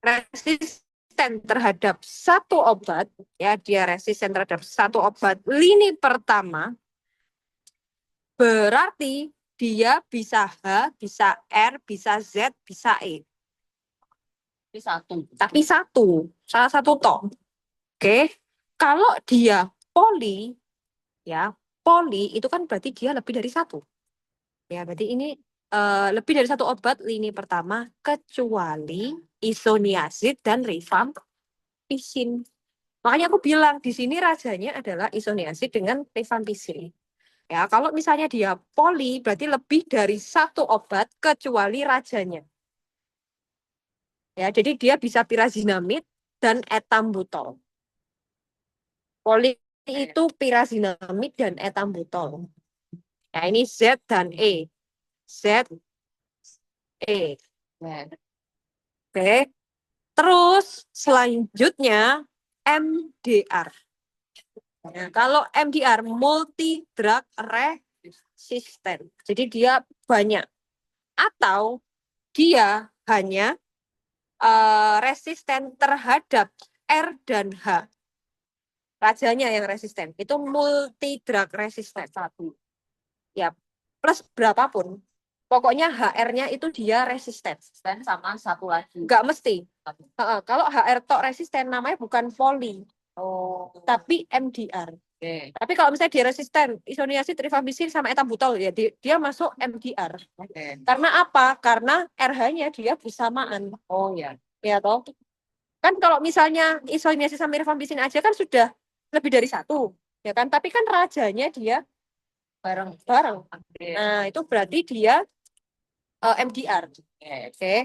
resisten terhadap satu obat, ya dia resisten terhadap satu obat lini pertama, berarti dia bisa H, bisa R, bisa Z, bisa E. Tapi satu. Tapi salah satu toh. Oke, kalau dia poli, ya poli itu kan berarti dia lebih dari satu. Ya, berarti ini lebih dari satu obat lini pertama kecuali isoniazid dan rifampicin. Makanya aku bilang di sini rajanya adalah isoniazid dengan rifampicin. Ya, kalau misalnya dia poli berarti lebih dari satu obat kecuali rajanya. Ya, jadi dia bisa pirazinamid dan etambutol. Poli itu pirazinamid dan etambutol. Ya, ini Z dan E. Z, E. Oke. Terus selanjutnya MDR. Nah, kalau MDR multi drug resistant. Jadi dia banyak atau dia hanya resisten terhadap R dan H. Rajanya yang resisten. Itu multi drug resistant satu. Ya, plus berapapun. Pokoknya HR-nya itu dia resisten. Dan sama satu lagi. Nggak mesti. Kalau HR tok resisten namanya bukan poli, Oh. tapi MDR. Oke. Tapi kalau misalnya dia resisten isoniazid, rifampicin sama etambutol ya dia masuk MDR. Oke. Karena apa? Karena RH-nya dia bersamaan. Oh ya. Ya toh. Kan kalau misalnya isoniazid sama rifampicin aja kan sudah lebih dari satu, ya kan? Tapi kan rajanya dia bareng. Oke. Nah, itu berarti dia MDR. Oke. Oke.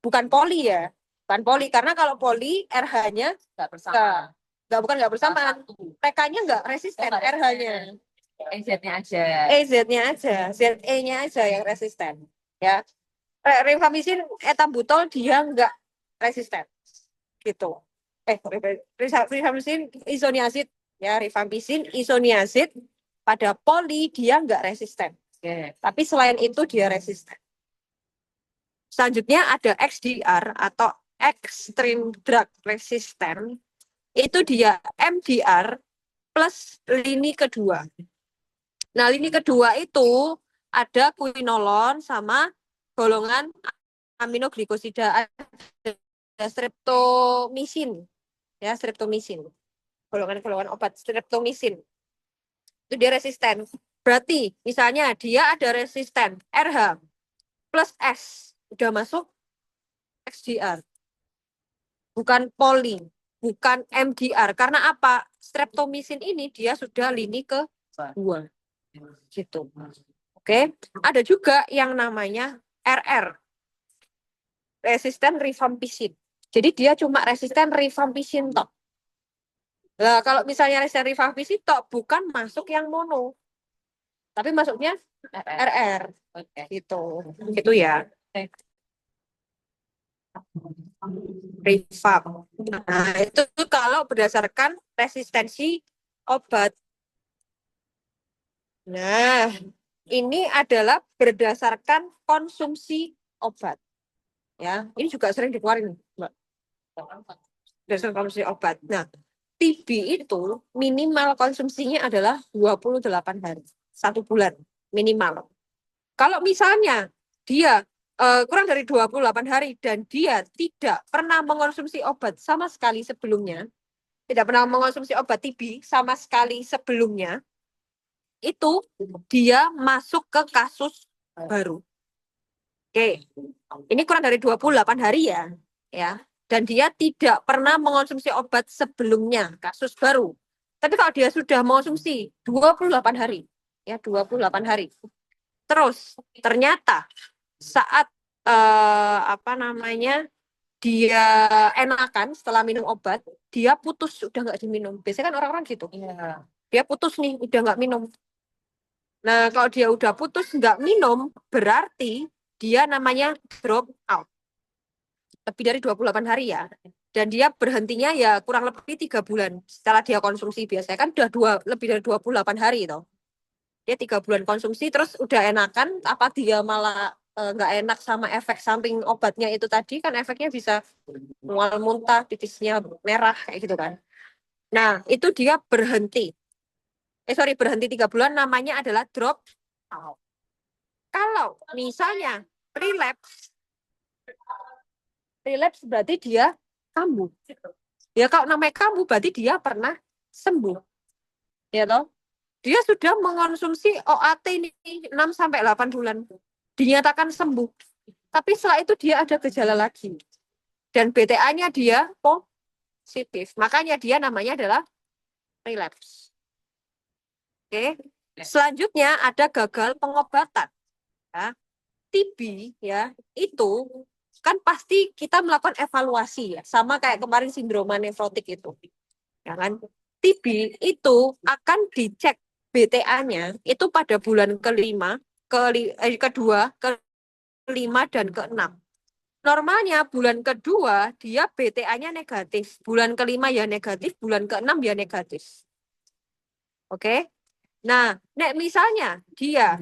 Bukan poli ya. Bukan poli karena kalau poli RH-nya Nggak bersama. nggak bersamaan. Satu. PK-nya nggak resisten, Nggak resisten. RH-nya. Z-nya aja. Z-nya aja, ZE-nya aja yang resisten. Ya. Rifampicin, etambutol dia nggak resisten. Gitu. Rifampicin, isoniazid. Ya, rifampicin, isoniazid. Pada poli dia nggak resisten. Oke. Tapi selain itu dia resisten. Selanjutnya ada XDR atau Extreme Drug Resistant. Itu dia MDR plus lini kedua. Nah, lini kedua itu ada quinolon sama golongan aminoglikosida, ada streptomisin. Ya, streptomisin. Golongan-golongan obat streptomisin. Itu dia resisten. Berarti misalnya dia ada resisten RH plus S. Udah masuk XDR. Bukan poli, bukan MDR. Karena apa? Streptomisin ini dia sudah lini kedua. Gitu. Oke. Ada juga yang namanya RR. Resisten rifampicin. Jadi dia cuma resisten rifampicin tok. Nah, kalau misalnya resisten rifampicin tok bukan masuk yang mono. Tapi masuknya RR. Oke. Gitu. Gitu ya. Rifam. Nah, itu kalau berdasarkan resistensi obat. Nah, ini adalah berdasarkan konsumsi obat. Ya, ini juga sering dikeluarin, Mbak. Berdasarkan konsumsi obat. Nah, TB itu minimal konsumsinya adalah 28 hari. 1 bulan minimal. Kalau misalnya dia kurang dari 28 hari dan dia tidak pernah mengonsumsi obat sama sekali sebelumnya, tidak pernah mengonsumsi obat TB sama sekali sebelumnya, itu dia masuk ke kasus baru. Oke, ini kurang dari 28 hari ya. Ya. Dan dia tidak pernah mengonsumsi obat sebelumnya, kasus baru. Tapi kalau dia sudah mengonsumsi 28 hari, ya 28 hari. Terus ternyata saat dia enakan setelah minum obat, dia putus udah nggak diminum. Biasanya kan orang-orang gitu. Iya. Dia putus nih, udah nggak minum. Nah, kalau dia udah putus nggak minum, berarti dia namanya drop out. Lebih dari 28 hari ya. Dan dia berhentinya ya kurang lebih 3 bulan setelah dia konsumsi. Biasanya kan udah lebih dari 28 hari itu. Dia 3 bulan konsumsi terus udah enakan, apa dia malah nggak enak sama efek samping obatnya itu tadi kan efeknya bisa mual muntah, titisnya merah kayak gitu kan. Nah, itu dia berhenti. Sorry, berhenti 3 bulan namanya adalah drop out. Kalau misalnya relapse, relapse berarti dia kambuh. Ya kalau namanya kambuh berarti dia pernah sembuh. Ya toh? Dia sudah mengonsumsi OAT ini 6 sampai 8 bulan. Dinyatakan sembuh. Tapi setelah itu dia ada gejala lagi. Dan BTA-nya dia positif. Makanya dia namanya adalah relapse. Oke. Selanjutnya ada gagal pengobatan. Ya. TB ya, itu kan pasti kita melakukan evaluasi ya, sama kayak kemarin sindroma nefrotik itu. Ya kan? TB itu akan dicek BTA-nya itu pada bulan kelima, kedua, kelima, dan keenam. Normalnya bulan kedua dia BTA-nya negatif, bulan kelima ya negatif, bulan keenam ya negatif. Oke? Nah, nek misalnya dia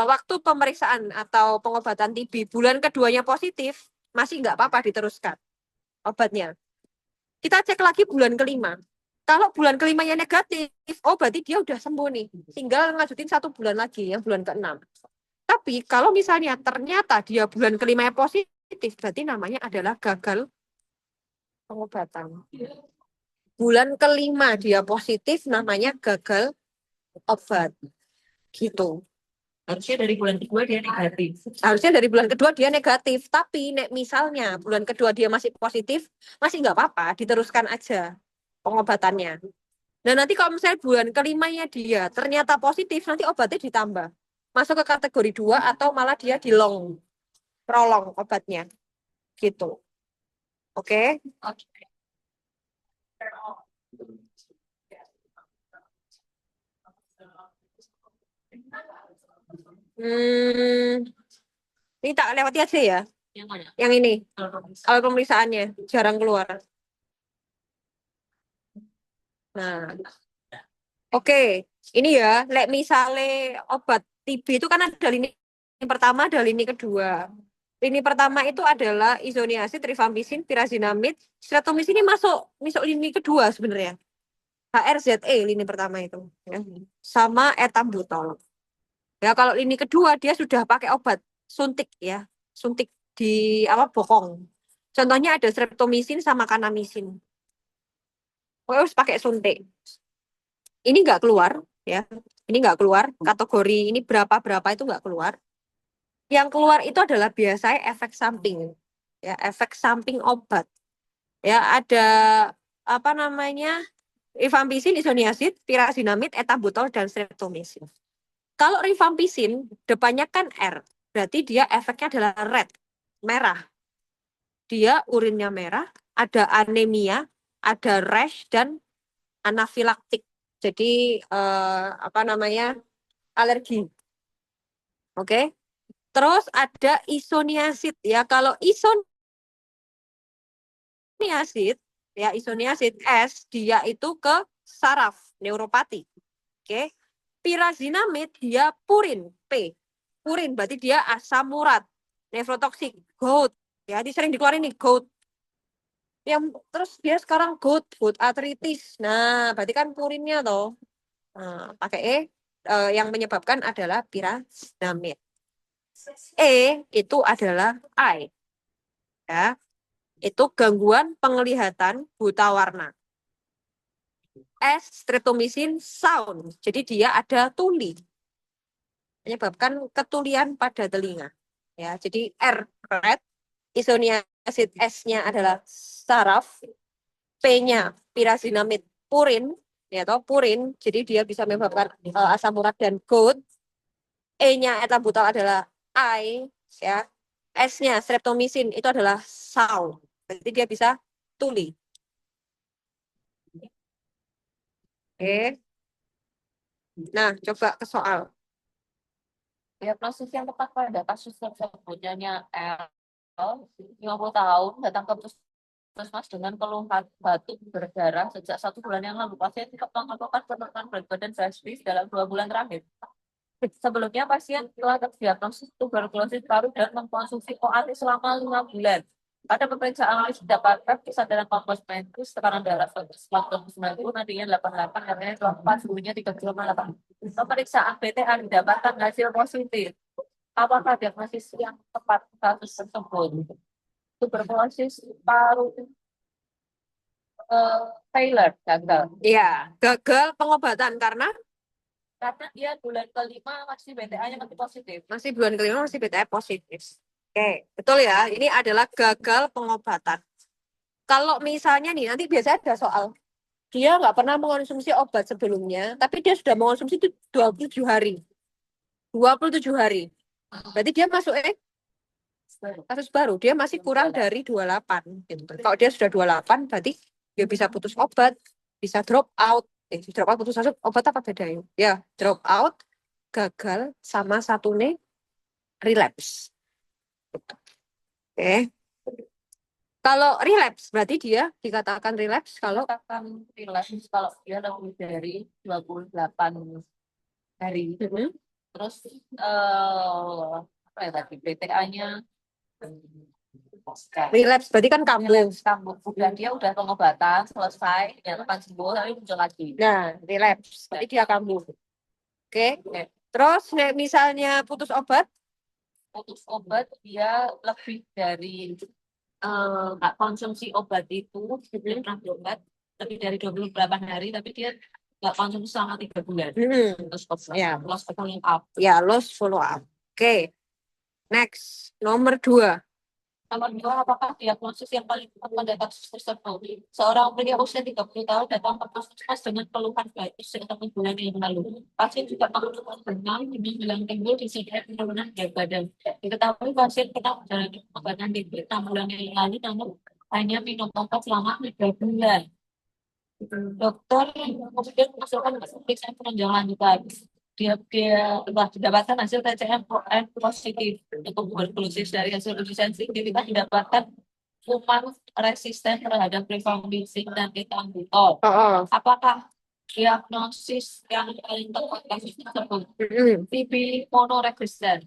waktu pemeriksaan atau pengobatan TB bulan keduanya positif, masih nggak apa-apa diteruskan obatnya. Kita cek lagi bulan kelima. Kalau bulan kelimanya negatif, oh berarti dia udah sembuh nih. Tinggal ngajutin 1 bulan lagi, yang bulan keenam. Tapi kalau misalnya ternyata dia bulan kelimanya positif, berarti namanya adalah gagal pengobatan. Bulan kelima dia positif, namanya gagal obat. Gitu. Harusnya dari bulan kedua dia negatif. Harusnya dari bulan kedua dia negatif. Tapi nek misalnya bulan kedua dia masih positif, masih nggak apa-apa, diteruskan aja pengobatannya. Dan nanti kalau misalnya bulan kelimanya dia ternyata positif, nanti obatnya ditambah. Masuk ke kategori 2 atau malah dia di long, prolong obatnya. Gitu. Oke? Oke. Hmm, ini tak lewati aja ya. Yang mana? Yang ini, Kalau kalau pemeriksaannya jarang keluar. Nah, oke, ini ya, lek misale obat TB itu kan ada lini pertama, ada lini kedua. Lini pertama itu adalah isoniazid, rifampicin, pyrazinamide. Streptomycin ini masuk lini kedua sebenarnya. HRZE lini pertama itu, ya. Sama etambutol. Ya kalau lini kedua dia sudah pakai obat suntik ya, suntik di apa bokong. Contohnya ada streptomycin sama kanamycin. Pokoknya harus pakai suntik. Ini nggak keluar ya, ini nggak keluar kategori ini berapa itu nggak keluar. Yang keluar itu adalah biasanya efek samping, ya efek samping obat. Ya ada apa namanya rifampicin, isoniazid, pyrazinamide, etambutol, dan streptomycin. Kalau rifampicin depannya kan R, berarti dia efeknya adalah red, merah. Dia urinnya merah, ada anemia, ada rash, dan anafilaktik. Jadi apa namanya alergi. Oke. Terus ada isoniazid ya. Kalau isoniazid ya isoniazid S dia itu ke saraf neuropati. Oke. Pyrazinamide dia purin P. Purin berarti dia asam urat nefrotoksik gout. Ya, ini sering dikeluarin nih gout. Yang terus dia sekarang gout artritis. Nah, berarti kan purinnya toh. Nah, pakai yang menyebabkan adalah pyrazinamide. Itu adalah I. Ya, itu gangguan penglihatan buta warna. Streptomycin sound. Jadi dia ada tuli. Menyebabkan ketulian pada telinga. Ya, jadi R red, isoniazid S-nya adalah saraf, P-nya pyrazinamide purin, ya toh purin. Jadi dia bisa menyebabkan asam urat dan gout. E-nya etabutal adalah I, ya. S-nya streptomycin itu adalah sound. Berarti dia bisa tuli. Oke. Nah, coba ke soal. diagnosis yang tepat pada kasus tersebut hanya L 50 tahun datang ke puskesmas dengan keluhan batuk berdarah sejak 1 bulan yang lalu. Pasien tetap melakukan penurunan berat badan drastis dalam 2 bulan terakhir. Sebelumnya pasien telah terdiagnosis tuberkulosis paru dan mengkonsumsi OAT selama 5 bulan. Pada pemeriksaan fisik didapatkan kesadaran kompos tekanan darah 190, nadinya 88, harganya 24, suhunya 3,8. Pemeriksaan BTA didapatkan hasil positif. Apakah diagnosis yang tepat kasus tersebut? Tuberkulosis paru Taylor gagal. Iya, gagal pengobatan Karena dia bulan kelima masih BTA-nya masih positif. masih bulan kelima masih BTF positif. Oke, betul ya. Ini adalah gagal pengobatan. Kalau misalnya nih, nanti biasanya ada soal. Dia nggak pernah mengonsumsi obat sebelumnya, tapi dia sudah mengonsumsi itu 27 hari. 27 hari. Berarti dia masuk kasus baru. Dia masih kurang dari 28. Gitu. Kalau dia sudah 28, berarti dia bisa putus obat, bisa drop out. Drop out putus obat apa bedanya? Ya, drop out, gagal, sama satu nih relapse. Oke. Kalau relapse, berarti dia dikatakan relapse kalau Akan relapse kalau dia lebih dari 28 hari. Terus apa ya tadi BTA-nya relapse berarti kan kambuh. kambuh. Udah dia udah pengobatan selesai, dinyatakan sembuh tapi muncul lagi. Nah, relapse berarti dia kambuh. Oke. Terus misalnya putus obat, Putus obat dia lebih dari nggak konsumsi obat itu, dia pernah berobat lebih dari 28 hari, tapi dia nggak konsumsi selama 3 bulan. Terus ya, loss follow up. ya loss follow up. Oke. Next, nomor 2. Nomor dua, apakah diagnosis yang paling tepat pada kasus tersebut? Seorang pria usia 30 tahun datang ke puskesmas dengan keluhan baik sejak 1 bulan yang lalu. Pasien juga mengeluhkan demam dengan hilang timbul di sini penurunan berat badan. Diketahui pasien pernah menjalani pengobatan di 6 bulan yang lalu, namun hanya minum obat selama 3 bulan. Dokter kemudian mengusulkan pemeriksaan penunjang lanjutan. Dia telah didapatkan hasil TCM positif untuk tuberkulosis. Dari hasil uji sensitivitas didapatkan kuman resisten terhadap rifampicin dan ethambutol. Apakah diagnosis yang paling tepat kasus tersebut? TB monoresisten.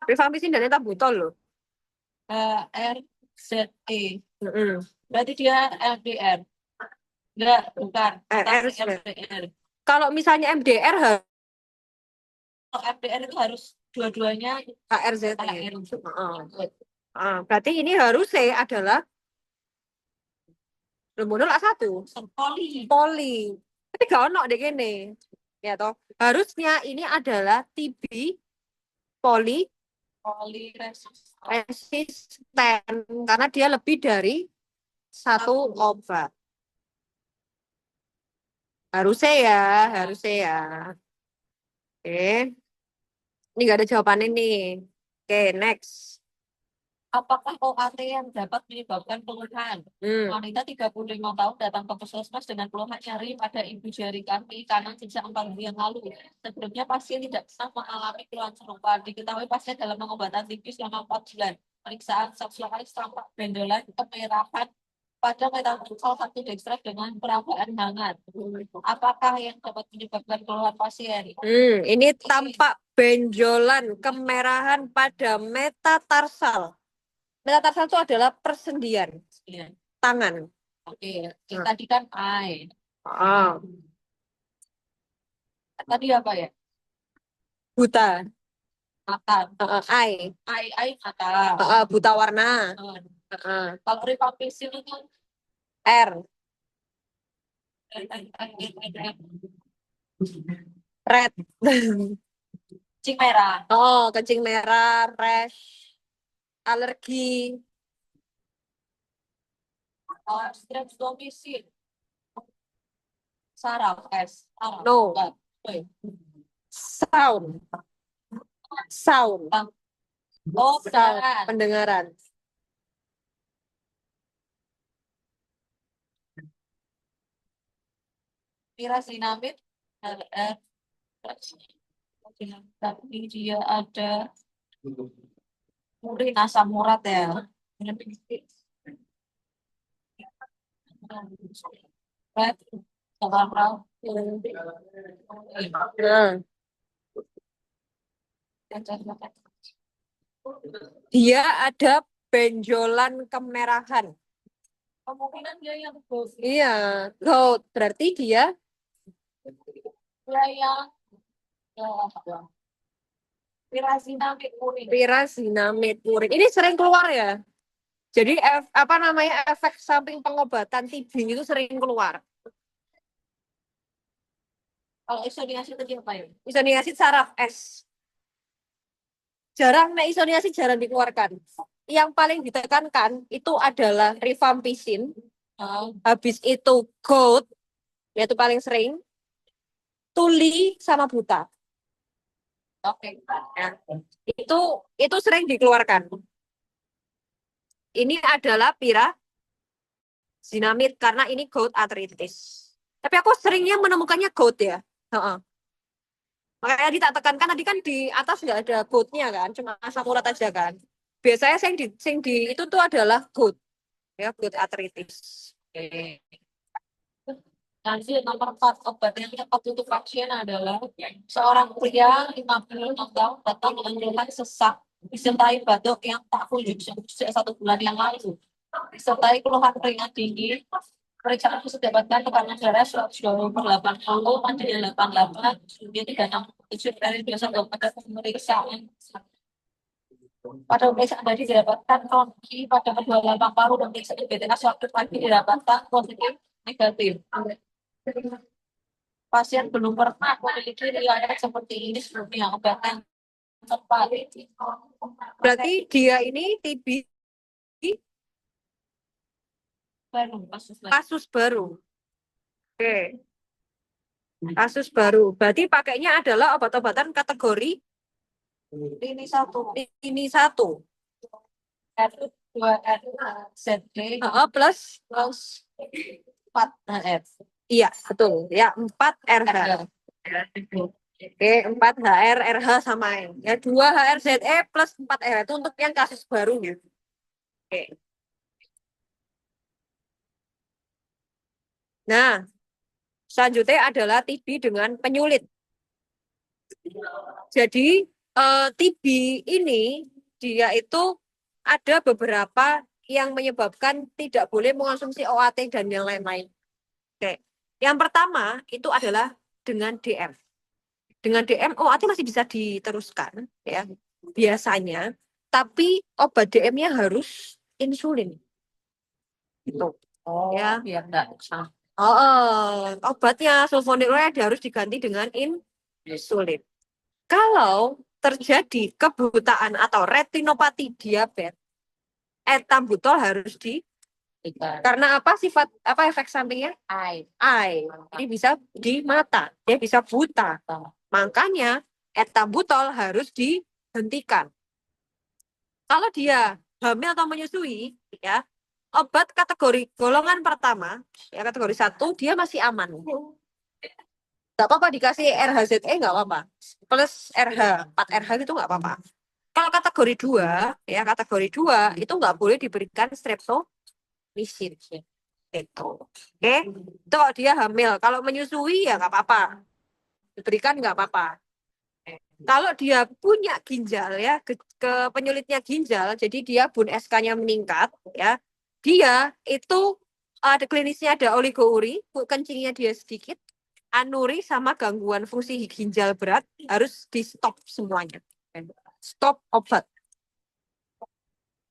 Rifampicin dan ethambutol loh. RZE. Berarti dia LDR. Enggak, bukan. MDR. Kalau misalnya MDR, Kalau MDR itu harus dua-duanya HRZT. HR. Berarti ini harus adalah hormonal A1. Poli. Tapi gak ono deh gini. Ya toh. Harusnya ini adalah TB resisten karena dia lebih dari satu obat. Harusnya ya, harusnya ya. Oke. Ini nggak ada jawabannya nih. Oke, next. Apakah OAT yang dapat menyebabkan keluhan? Wanita 35 tahun datang ke puskesmas dengan keluhan nyeri pada ibu jari kaki kanan sejak 4 bulan yang lalu. Sebelumnya pasien tidak pernah mengalami keluhan serupa. Diketahui pasien dalam pengobatan TB selama 4 bulan. Pemeriksaan seksualis tampak benjolan, kemerahan pada metabolisme satu dextrose dengan perabaan hangat. Apakah yang dapat menyebabkan keluhan pasien? Ini tampak benjolan, kemerahan pada metatarsal. Metatarsal itu adalah persendian tangan. Oke, tadi kan I. Tadi apa ya? Buta. Mata. I mata. Buta warna. Kalau rifampicin itu R. Red. kencing merah. Kencing merah, rash, alergi. Streptomycin. Saraf, S. No. Sound. Oh, pendengaran. Pirazinamid, tapi dia ada urin asam urat ya. Dia ada benjolan kemerahan. Kemungkinan dia yang gold. Iya, gout. Berarti dia Dia yang pirazinamid kuning. pirazinamid urin. Ini sering keluar ya. Jadi apa namanya efek samping pengobatan TB itu sering keluar. Kalau isoniazid tadi apa ya? Isoniazid saraf S. Jarang, isoniazid jarang dikeluarkan. Yang paling ditekankan itu adalah rifampicin. Habis itu gout, yaitu paling sering. Tuli sama buta. Oke. Nah, itu sering dikeluarkan. Ini adalah pirazinamid karena ini gout arthritis. Tapi aku seringnya menemukannya gout ya. Heeh. Makanya tadi tak tekankan tadi kan di atas nggak ada goutnya kan, cuma asam urat aja kan. Biasanya sing di itu tuh adalah gout, ya gout arthritis. Oke. Nanti nomor 4 obat yang tepat untuk pasien adalah seorang pria 56 tahun datang dengan keluhan sesak disertai batuk yang tak kunjung sembuh sejak 1 bulan yang lalu, disertai keluhan keringat dingin. Pemeriksaan harus didapatkan tekanan darah 180, mandiri 88, tinggi 367 dari biasa pada pemeriksaan. Pada pemeriksaan tadi didapatkan kondisi pada kedua lambang paru dan pemeriksaan BTK sewaktu pagi didapatkan positif negatif. Pasien belum pernah memiliki riwayat seperti ini sebelumnya. Obatnya tepat. Berarti dia ini TB Baru kasus lagi. kasus baru. Oke, kasus baru. Berarti pakainya adalah obat-obatan kategori Ini satu. ini satu. R2 RZD Plus plus 4 HF. iya betul ya 4 RH. Oke, 4 HR, RH sama ya 2 HRZE plus 4 RH itu untuk yang kasus baru ya. Oke. Nah, selanjutnya adalah TB dengan penyulit. Jadi TB ini dia itu ada beberapa yang menyebabkan tidak boleh mengonsumsi OAT dan yang lain-lain. Oke. Yang pertama itu adalah dengan DM. Dengan DM OAT masih bisa diteruskan ya biasanya, tapi obat DM-nya harus insulin. Gitu. Oh, Ya. biar enggak sama. Obatnya sulfonylurea harus diganti dengan insulin. Kalau terjadi kebutaan atau retinopati diabetes, etambutol harus karena apa sifat apa efek sampingnya? Eye. Ini bisa di mata, dia bisa buta. Makanya etambutol harus dihentikan. Kalau dia hamil atau menyusui, ya obat kategori golongan pertama, ya kategori 1 dia masih aman. Nggak apa-apa dikasih RHZE nggak apa-apa. Plus RH, 4 RH itu nggak apa-apa. Kalau kategori 2, ya kategori 2 itu nggak boleh diberikan streptomycin. Itu. Oke. Itu kalau dia hamil. Kalau menyusui ya nggak apa-apa. Diberikan nggak apa-apa. Kalau dia punya ginjal ya, ke penyulitnya ginjal, jadi dia bun SK-nya meningkat ya. Dia itu ada klinisnya ada oligouri, kencingnya dia sedikit, anuri sama gangguan fungsi ginjal berat harus di stop semuanya. Stop obat.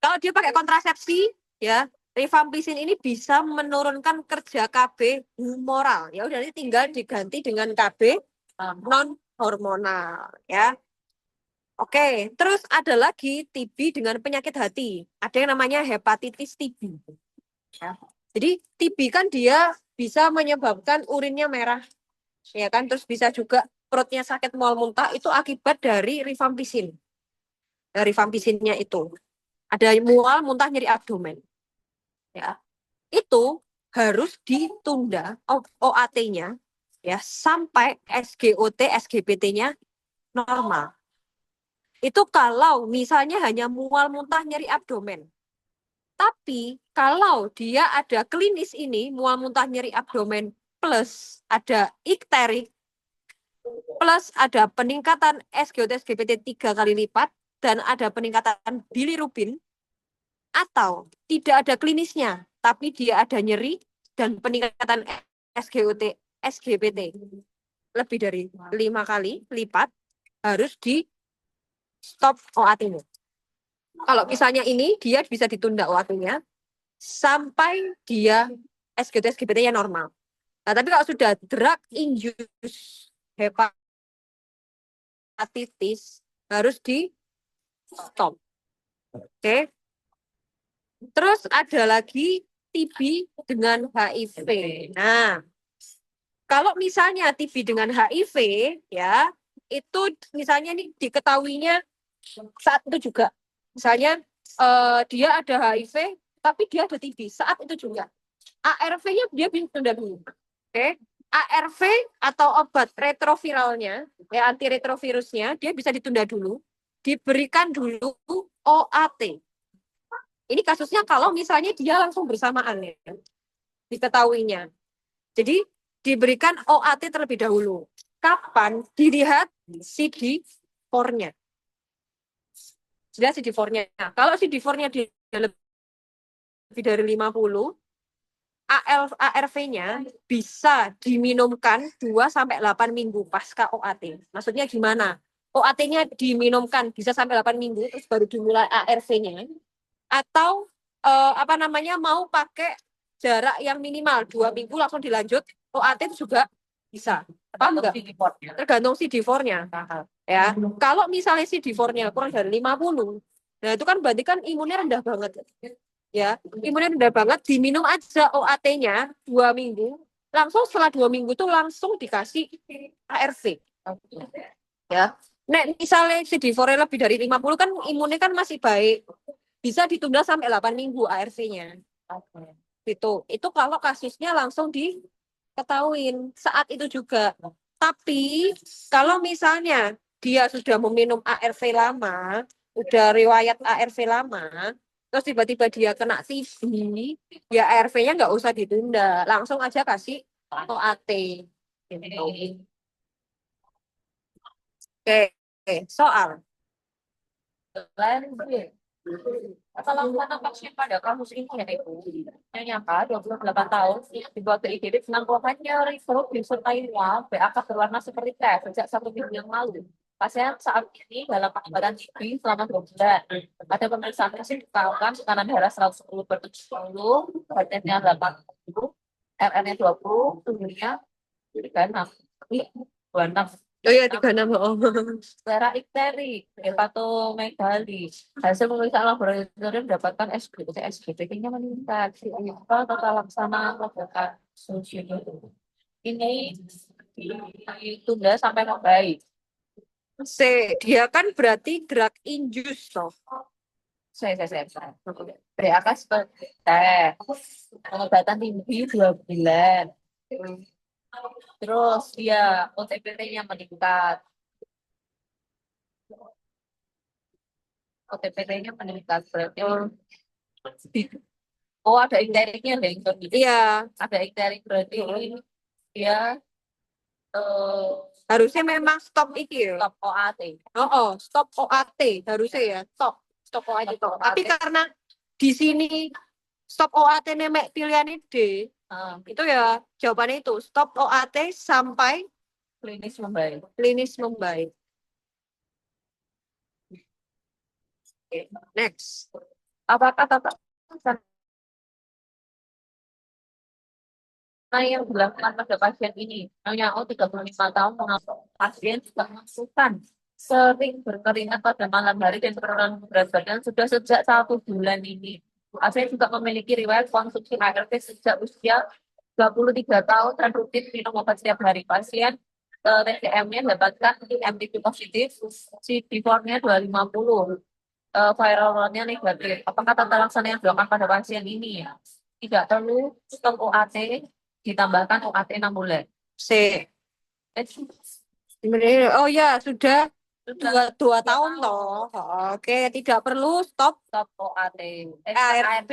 Kalau dia pakai kontrasepsi ya, rifampicin ini bisa menurunkan kerja KB humoral. Ya udah ini tinggal diganti dengan KB non hormonal ya. Oke, terus ada lagi TB dengan penyakit hati. Ada yang namanya hepatitis TB. Ya. Jadi TB kan dia bisa menyebabkan urinnya merah, ya kan? Terus bisa juga perutnya sakit mual muntah itu akibat dari rifampicin. Dari rifampicin-nya itu ada mual muntah nyeri abdomen. Ya, itu harus ditunda OAT-nya ya sampai SGOT, SGBT-nya normal. Itu kalau misalnya hanya mual muntah nyeri abdomen. Tapi kalau dia ada klinis ini mual muntah nyeri abdomen plus ada ikterik, plus ada peningkatan SGOT-SGPT 3 kali lipat, dan ada peningkatan bilirubin, atau tidak ada klinisnya, tapi dia ada nyeri dan peningkatan SGOT, SGPT lebih dari 5 kali lipat, harus di stop OAT-nya. Kalau misalnya ini, dia bisa ditunda OAT-nya sampai dia SGOT, SGPT-nya normal. Nah, tapi kalau sudah drug induced hepatitis, harus di stop. Oke. Terus ada lagi TB dengan HIV. Nah, kalau misalnya TB dengan HIV, ya, itu misalnya ini diketahuinya saat itu juga. Misalnya dia ada HIV, tapi dia ada TB saat itu juga. ARV-nya dia bisa tunda dulu. Oke. ARV atau obat retroviralnya, ya antiretrovirusnya, dia bisa ditunda dulu, diberikan dulu OAT. Ini kasusnya kalau misalnya dia langsung bersamaan ya, diketahuinya. Jadi diberikan OAT terlebih dahulu. Kapan? Dilihat CD4-nya. Jelas CD4-nya. Kalau CD4-nya dia lebih dari 50, ARV-nya bisa diminumkan 2-8 minggu pasca OAT. Maksudnya gimana? OAT-nya diminumkan bisa sampai 8 minggu, terus baru dimulai ARV-nya. Atau apa namanya, mau pakai jarak yang minimal 2 minggu langsung dilanjut OAT itu juga bisa. Paham enggak? Tergantung CD4-nya. Ya. Kalau misalnya CD4-nya kurang dari 50, nah itu kan berarti kan imunnya rendah banget. Ya, imunnya rendah banget, diminum aja OAT-nya 2 minggu, langsung setelah 2 minggu tuh langsung dikasih ARV. Ya. Nek misalnya CD4-nya lebih dari 50 kan imunnya kan masih baik, bisa ditunda sampai 8 minggu ARV-nya. Itu kalau kasusnya langsung diketahuin saat itu juga. Tapi kalau misalnya dia sudah meminum ARV lama, udah riwayat ARV lama, terus tiba-tiba dia kena TB, ya ARV-nya nggak usah ditunda, langsung aja kasih OAT. Gitu. Oke, soal. Kalau karena pasien pada kasus ini ya Ibu, yang nyangka 28 tahun dibawa ke IGD dengan keluhannya reflux disertai mual, BAK berwarna seperti teh sejak 1 minggu yang lalu. Pasien saat ini dalam pengobatan TB selama 2 bulan. Pada pemeriksaan pasien diketahukan tekanan darah 110/70, heart rate-nya 80, RR-nya 20, tubuhnya 36. 26. Oh iya, 36. Oh. Selera ikterik, hepatomegali. Hasil pemeriksaan laboratorium mendapatkan SGT, SGT-nya meningkat. Apa tata laksana ledakan solusi ini ditunda sampai membaik. Dia kan berarti drug induced toh. Saya. BAK seperti teh, pengobatan tinggi 2 bulan. Terus dia OTPT-nya meningkat. OTPT-nya meningkat berarti oh ada ikteriknya deh. Iya, Ada ikterik berarti dia harusnya memang stop iki ya. stop OAT. Oh, stop OAT harusnya ya, stop OAT. Tapi karena di sini stop OAT nemek pilihan D, itu ya jawabannya itu stop OAT sampai Klinis membaik. klinis membaik. Next. Apakah tata yang dilakukan pada pasien ini? Nyonya O 35 tahun mengalami pasien juga melakukan sering berkeringat pada malam hari dan penurunan berat badan sudah sejak 1 bulan ini. Pasien juga memiliki riwayat konsumsi ARV sejak usia 23 tahun dan rutin minum obat setiap hari. Pasien TCM-nya dapatkan MTP positif, CD4-nya 250, viral load-nya negatif. Apakah tata laksana yang dilakukan pada pasien ini? Tidak perlu stop OAT, ditambahkan OAT 6 bulan. C. Oh ya, sudah dua tahun toh. Oke, tidak perlu stop Stop OAT. ARV.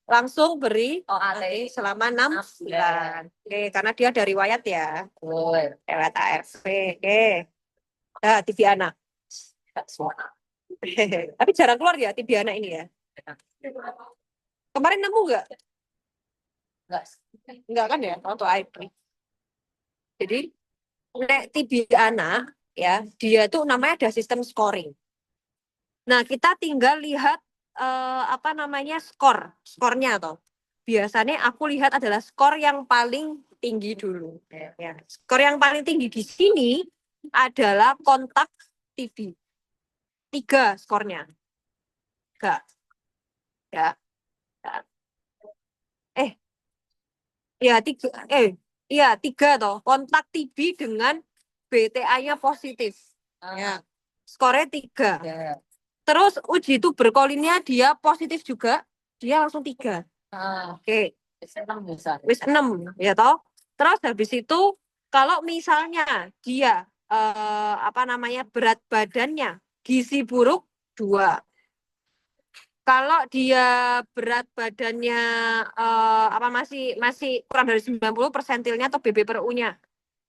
langsung beri OAT selama 6 bulan. Oke, karena dia dari riwayat ya. Betul. Lewat ARV. Oke. Nah, TV anak. Tapi jarang keluar ya TV anak ini ya. Kemarin nemu nggak? Enggak. Enggak kan ya, auto IP. Jadi, nek TV anak ya, dia tuh namanya ada sistem scoring. Nah, kita tinggal lihat apa namanya skornya toh. Biasanya aku lihat adalah skor yang paling tinggi dulu. Ya. Skor yang paling tinggi di sini adalah kontak TV. 3 skornya. Enggak. Ya. Ya. Eh, ya 3. Iya 3 toh. Kontak TV dengan BTA-nya positif. Ya. Skornya 3. Ya. Terus uji tuberkulinnya dia positif juga. Dia langsung 3. Oke. Senang bisa. Wis 6 ya toh. Terus habis itu kalau misalnya dia apa namanya berat badannya gizi buruk 2. Kalau dia berat badannya apa masih masih kurang dari 90 persentilnya atau BB per U-nya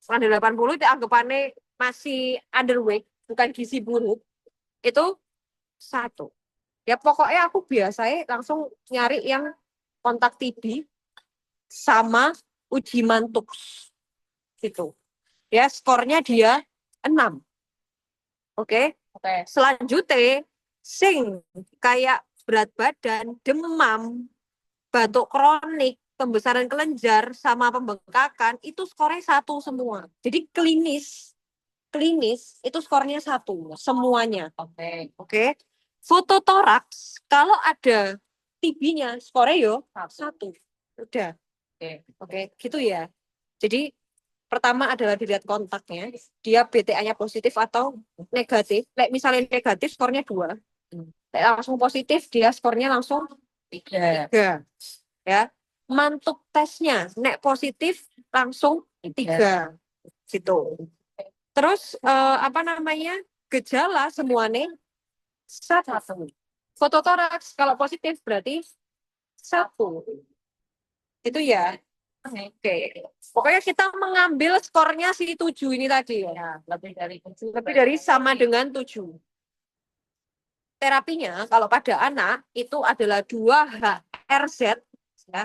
kurang dari 80 itu anggapannya masih underweight, bukan gizi buruk, itu 1. Ya pokoknya aku biasanya langsung nyari yang kontak TB sama uji mantuk gitu. Ya skornya dia 6. Oke. Oke. Selanjutnya sing kayak berat badan, demam, batuk kronik, pembesaran kelenjar sama pembengkakan itu skornya 1 semua. Jadi klinis itu skornya 1 semuanya. Oke. Oke. Foto toraks kalau ada TB-nya skornya yo 1. Udah. Oke, gitu ya. Jadi pertama adalah dilihat kontaknya, dia BTA-nya positif atau negatif. Misalnya negatif skornya 2. Langsung positif dia skornya langsung 3. Ya. Mantuk tesnya nek positif langsung 3 gitu. Terus apa namanya? Gejala semuanya 1. Foto toraks kalau positif berarti 1. Itu ya. Oke. Pokoknya kita mengambil skornya si 7 ini tadi ya. Lebih dari 7. Lebih dari sama dengan 7. Terapinya kalau pada anak itu adalah 2 HRZ ya,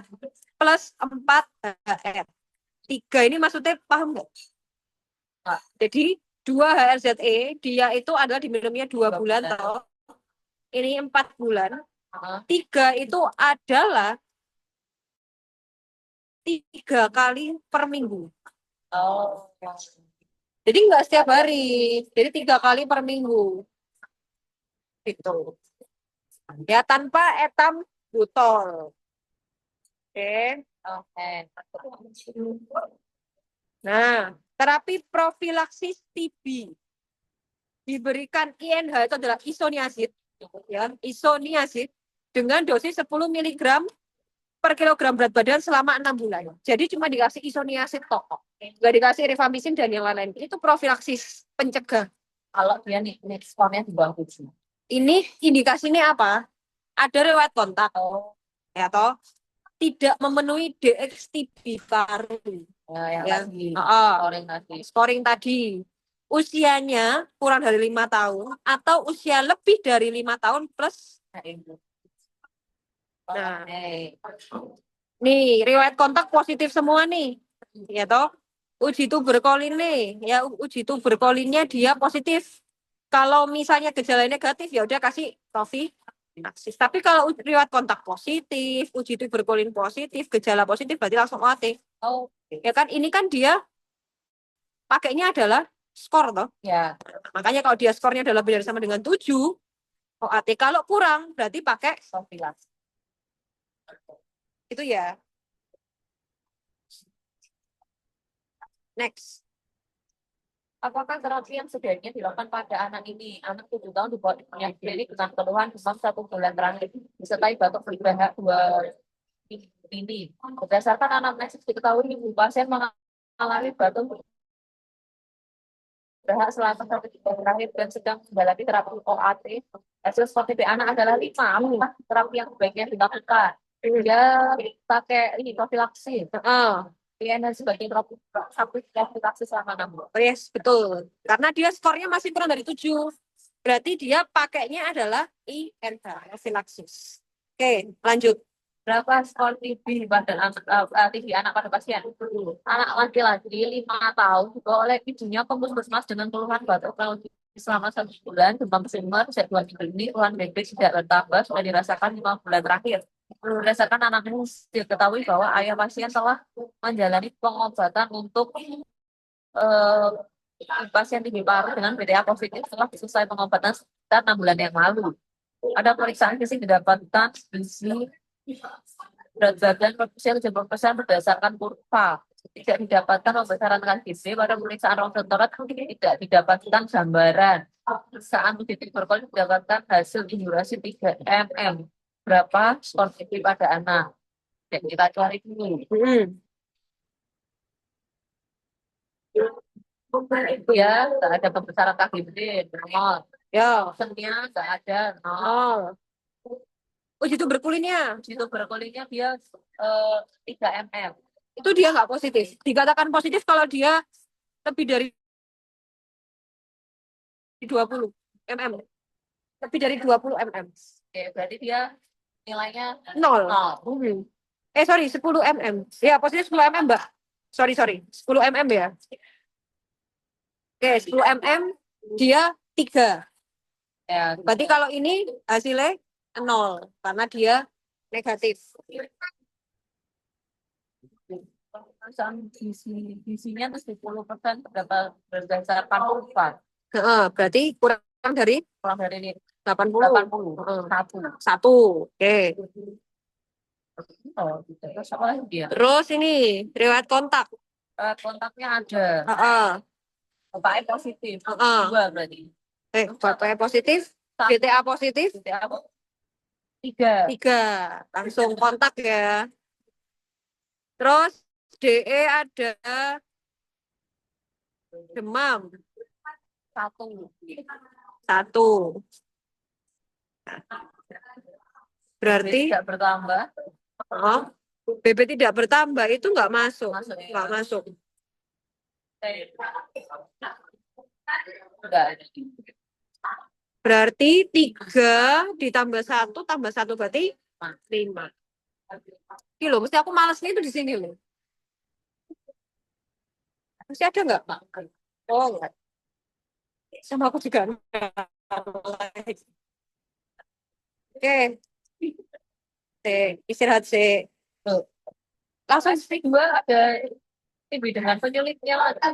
plus 4 HR. 3 ini maksudnya paham nggak? Nah, jadi 2 HRZE dia itu adalah diminumnya 2 bulan toh. Ini 4 bulan. 3 itu adalah 3 kali per minggu. Oh. Jadi nggak setiap hari. Jadi 3 kali per minggu. Gitu. Ya tanpa etam butol. Oke. Oke. Nah, terapi profilaksis TB diberikan INH itu adalah isoniazid, ya, isoniazid dengan dosis 10 mg per kilogram berat badan selama 6 bulan. Jadi cuma dikasih isoniazid tok, nggak dikasih rifampicin dan yang lain-lain. Itu profilaksis pencegah. Kalau dia nih skornya di bawah 7. Ini indikasinya apa? Ada riwayat kontak, ya toh, tidak memenuhi DXTB baru. Yang Ya. tadi, Scoring tadi. Usianya kurang dari 5 tahun atau usia lebih dari 5 tahun plus. Nah, nih riwayat kontak positif semua nih, ya toh. Uji tuberkulin nih, ya uji tuberkulinnya dia positif. Kalau misalnya gejala negatif ya udah kasih profilaksis. Tapi kalau riwayat kontak positif, uji tuberkulin positif, gejala positif berarti langsung OAT. Oh, ya kan ini kan dia pakainya adalah skor toh. ya. Makanya kalau dia skornya adalah lebih dari sama dengan 7 OAT. Kalau kurang berarti pakai Profilaksis. itu ya. Next. Apakah terapi yang sebaiknya dilakukan pada anak ini? Anak 7 tahun dibawa di klinik dengan keluhan demam 1 bulan terakhir, disertai batuk berbahak 2 ini. Berdasarkan anamnesis diketahui ibu pasien mengalami batuk berbahak selama 1 bulan terakhir dan sedang menjalani terapi OAT. Hasil skor TB anak adalah 5. Terapi yang sebaiknya dilakukan. Dia pakai ini profilaksis. Ah, INS sebagai profilaksis selama 6 bulan. oh yes, betul. Karena dia skornya masih kurang dari 7. Berarti dia pakainya adalah INH, profilaksis. Oke, lanjut. Berapa skor TB pada TB anak pada pasien? Anak laki-laki 5 tahun dibawa oleh ibunya ke puskesmas dengan keluhan batuk kurang lebih selama 1 bulan, demam bersimbah sejak 2 minggu ini, keluhan baik tidak bertambah, sudah dirasakan 5 bulan terakhir. Berdasarkan anamnesis, diketahui bahwa ayah pasien telah menjalani pengobatan untuk eh, pasien TB paru dengan BTA positif setelah selesai pengobatan sekitar 6 bulan yang lalu. Ada pemeriksaan fisik didapatkan gizi, berat badan, proporsi 70% berdasarkan kurva. Tidak didapatkan pembesaran KGB pada pemeriksaan ronsen-torat, tidak didapatkan gambaran. Pemeriksaan uji tuberkulosis didapatkan hasil durasi 3 mm. Berapa skor TB pada anak? Jadi kita cari dulu. Hmm. Ya, nggak ada pembesaran KGB, nol. Ya, Ronsennya nggak ada, nol. oh. Uji tuberkulinnya Uji tuberkulinnya dia 3 mm. itu dia nggak positif. Dikatakan positif kalau dia lebih dari 20 mm. Lebih dari 20 mm. Oke, berarti dia nilainya Nol. nol. Hmm. Sorry, 10 mm. Ya, positif 10 mm, Mbak. Sorry. 10 mm ya. Oke, 10 mm dia 3. Ya, Berarti kalau ini hasilnya 0 karena dia negatif. pemeriksaan gizinya itu 10% terdapat berdasarkan kurva. Berarti kurang dari Kurang dari ini 80. 80. Satu. 1. Oke. Oh, gitu. Terus apa lagi dia? Terus ini riwayat kontak. Kontaknya ada. Heeh. Bapaknya positif. Heeh. 2 berarti. Bapaknya positif, Satu. BTA positif, BTA apa? 3. 3. Langsung kontak ya. Terus DE ada demam 1. 1. Berarti tidak bertambah. oh, BB tidak bertambah itu nggak masuk. Masuk ya. Nggak masuk. Enggak. Berarti 3 ditambah 1 tambah 1 berarti 5. Ini loh, mesti aku males nih itu di sini loh. Masih ada nggak, Pak? Oh, enggak. Sama aku juga enggak. Oke. Istirahat sih. Tuh. Langsung Pasti 2 ada TB dengan penyulitnya lagi.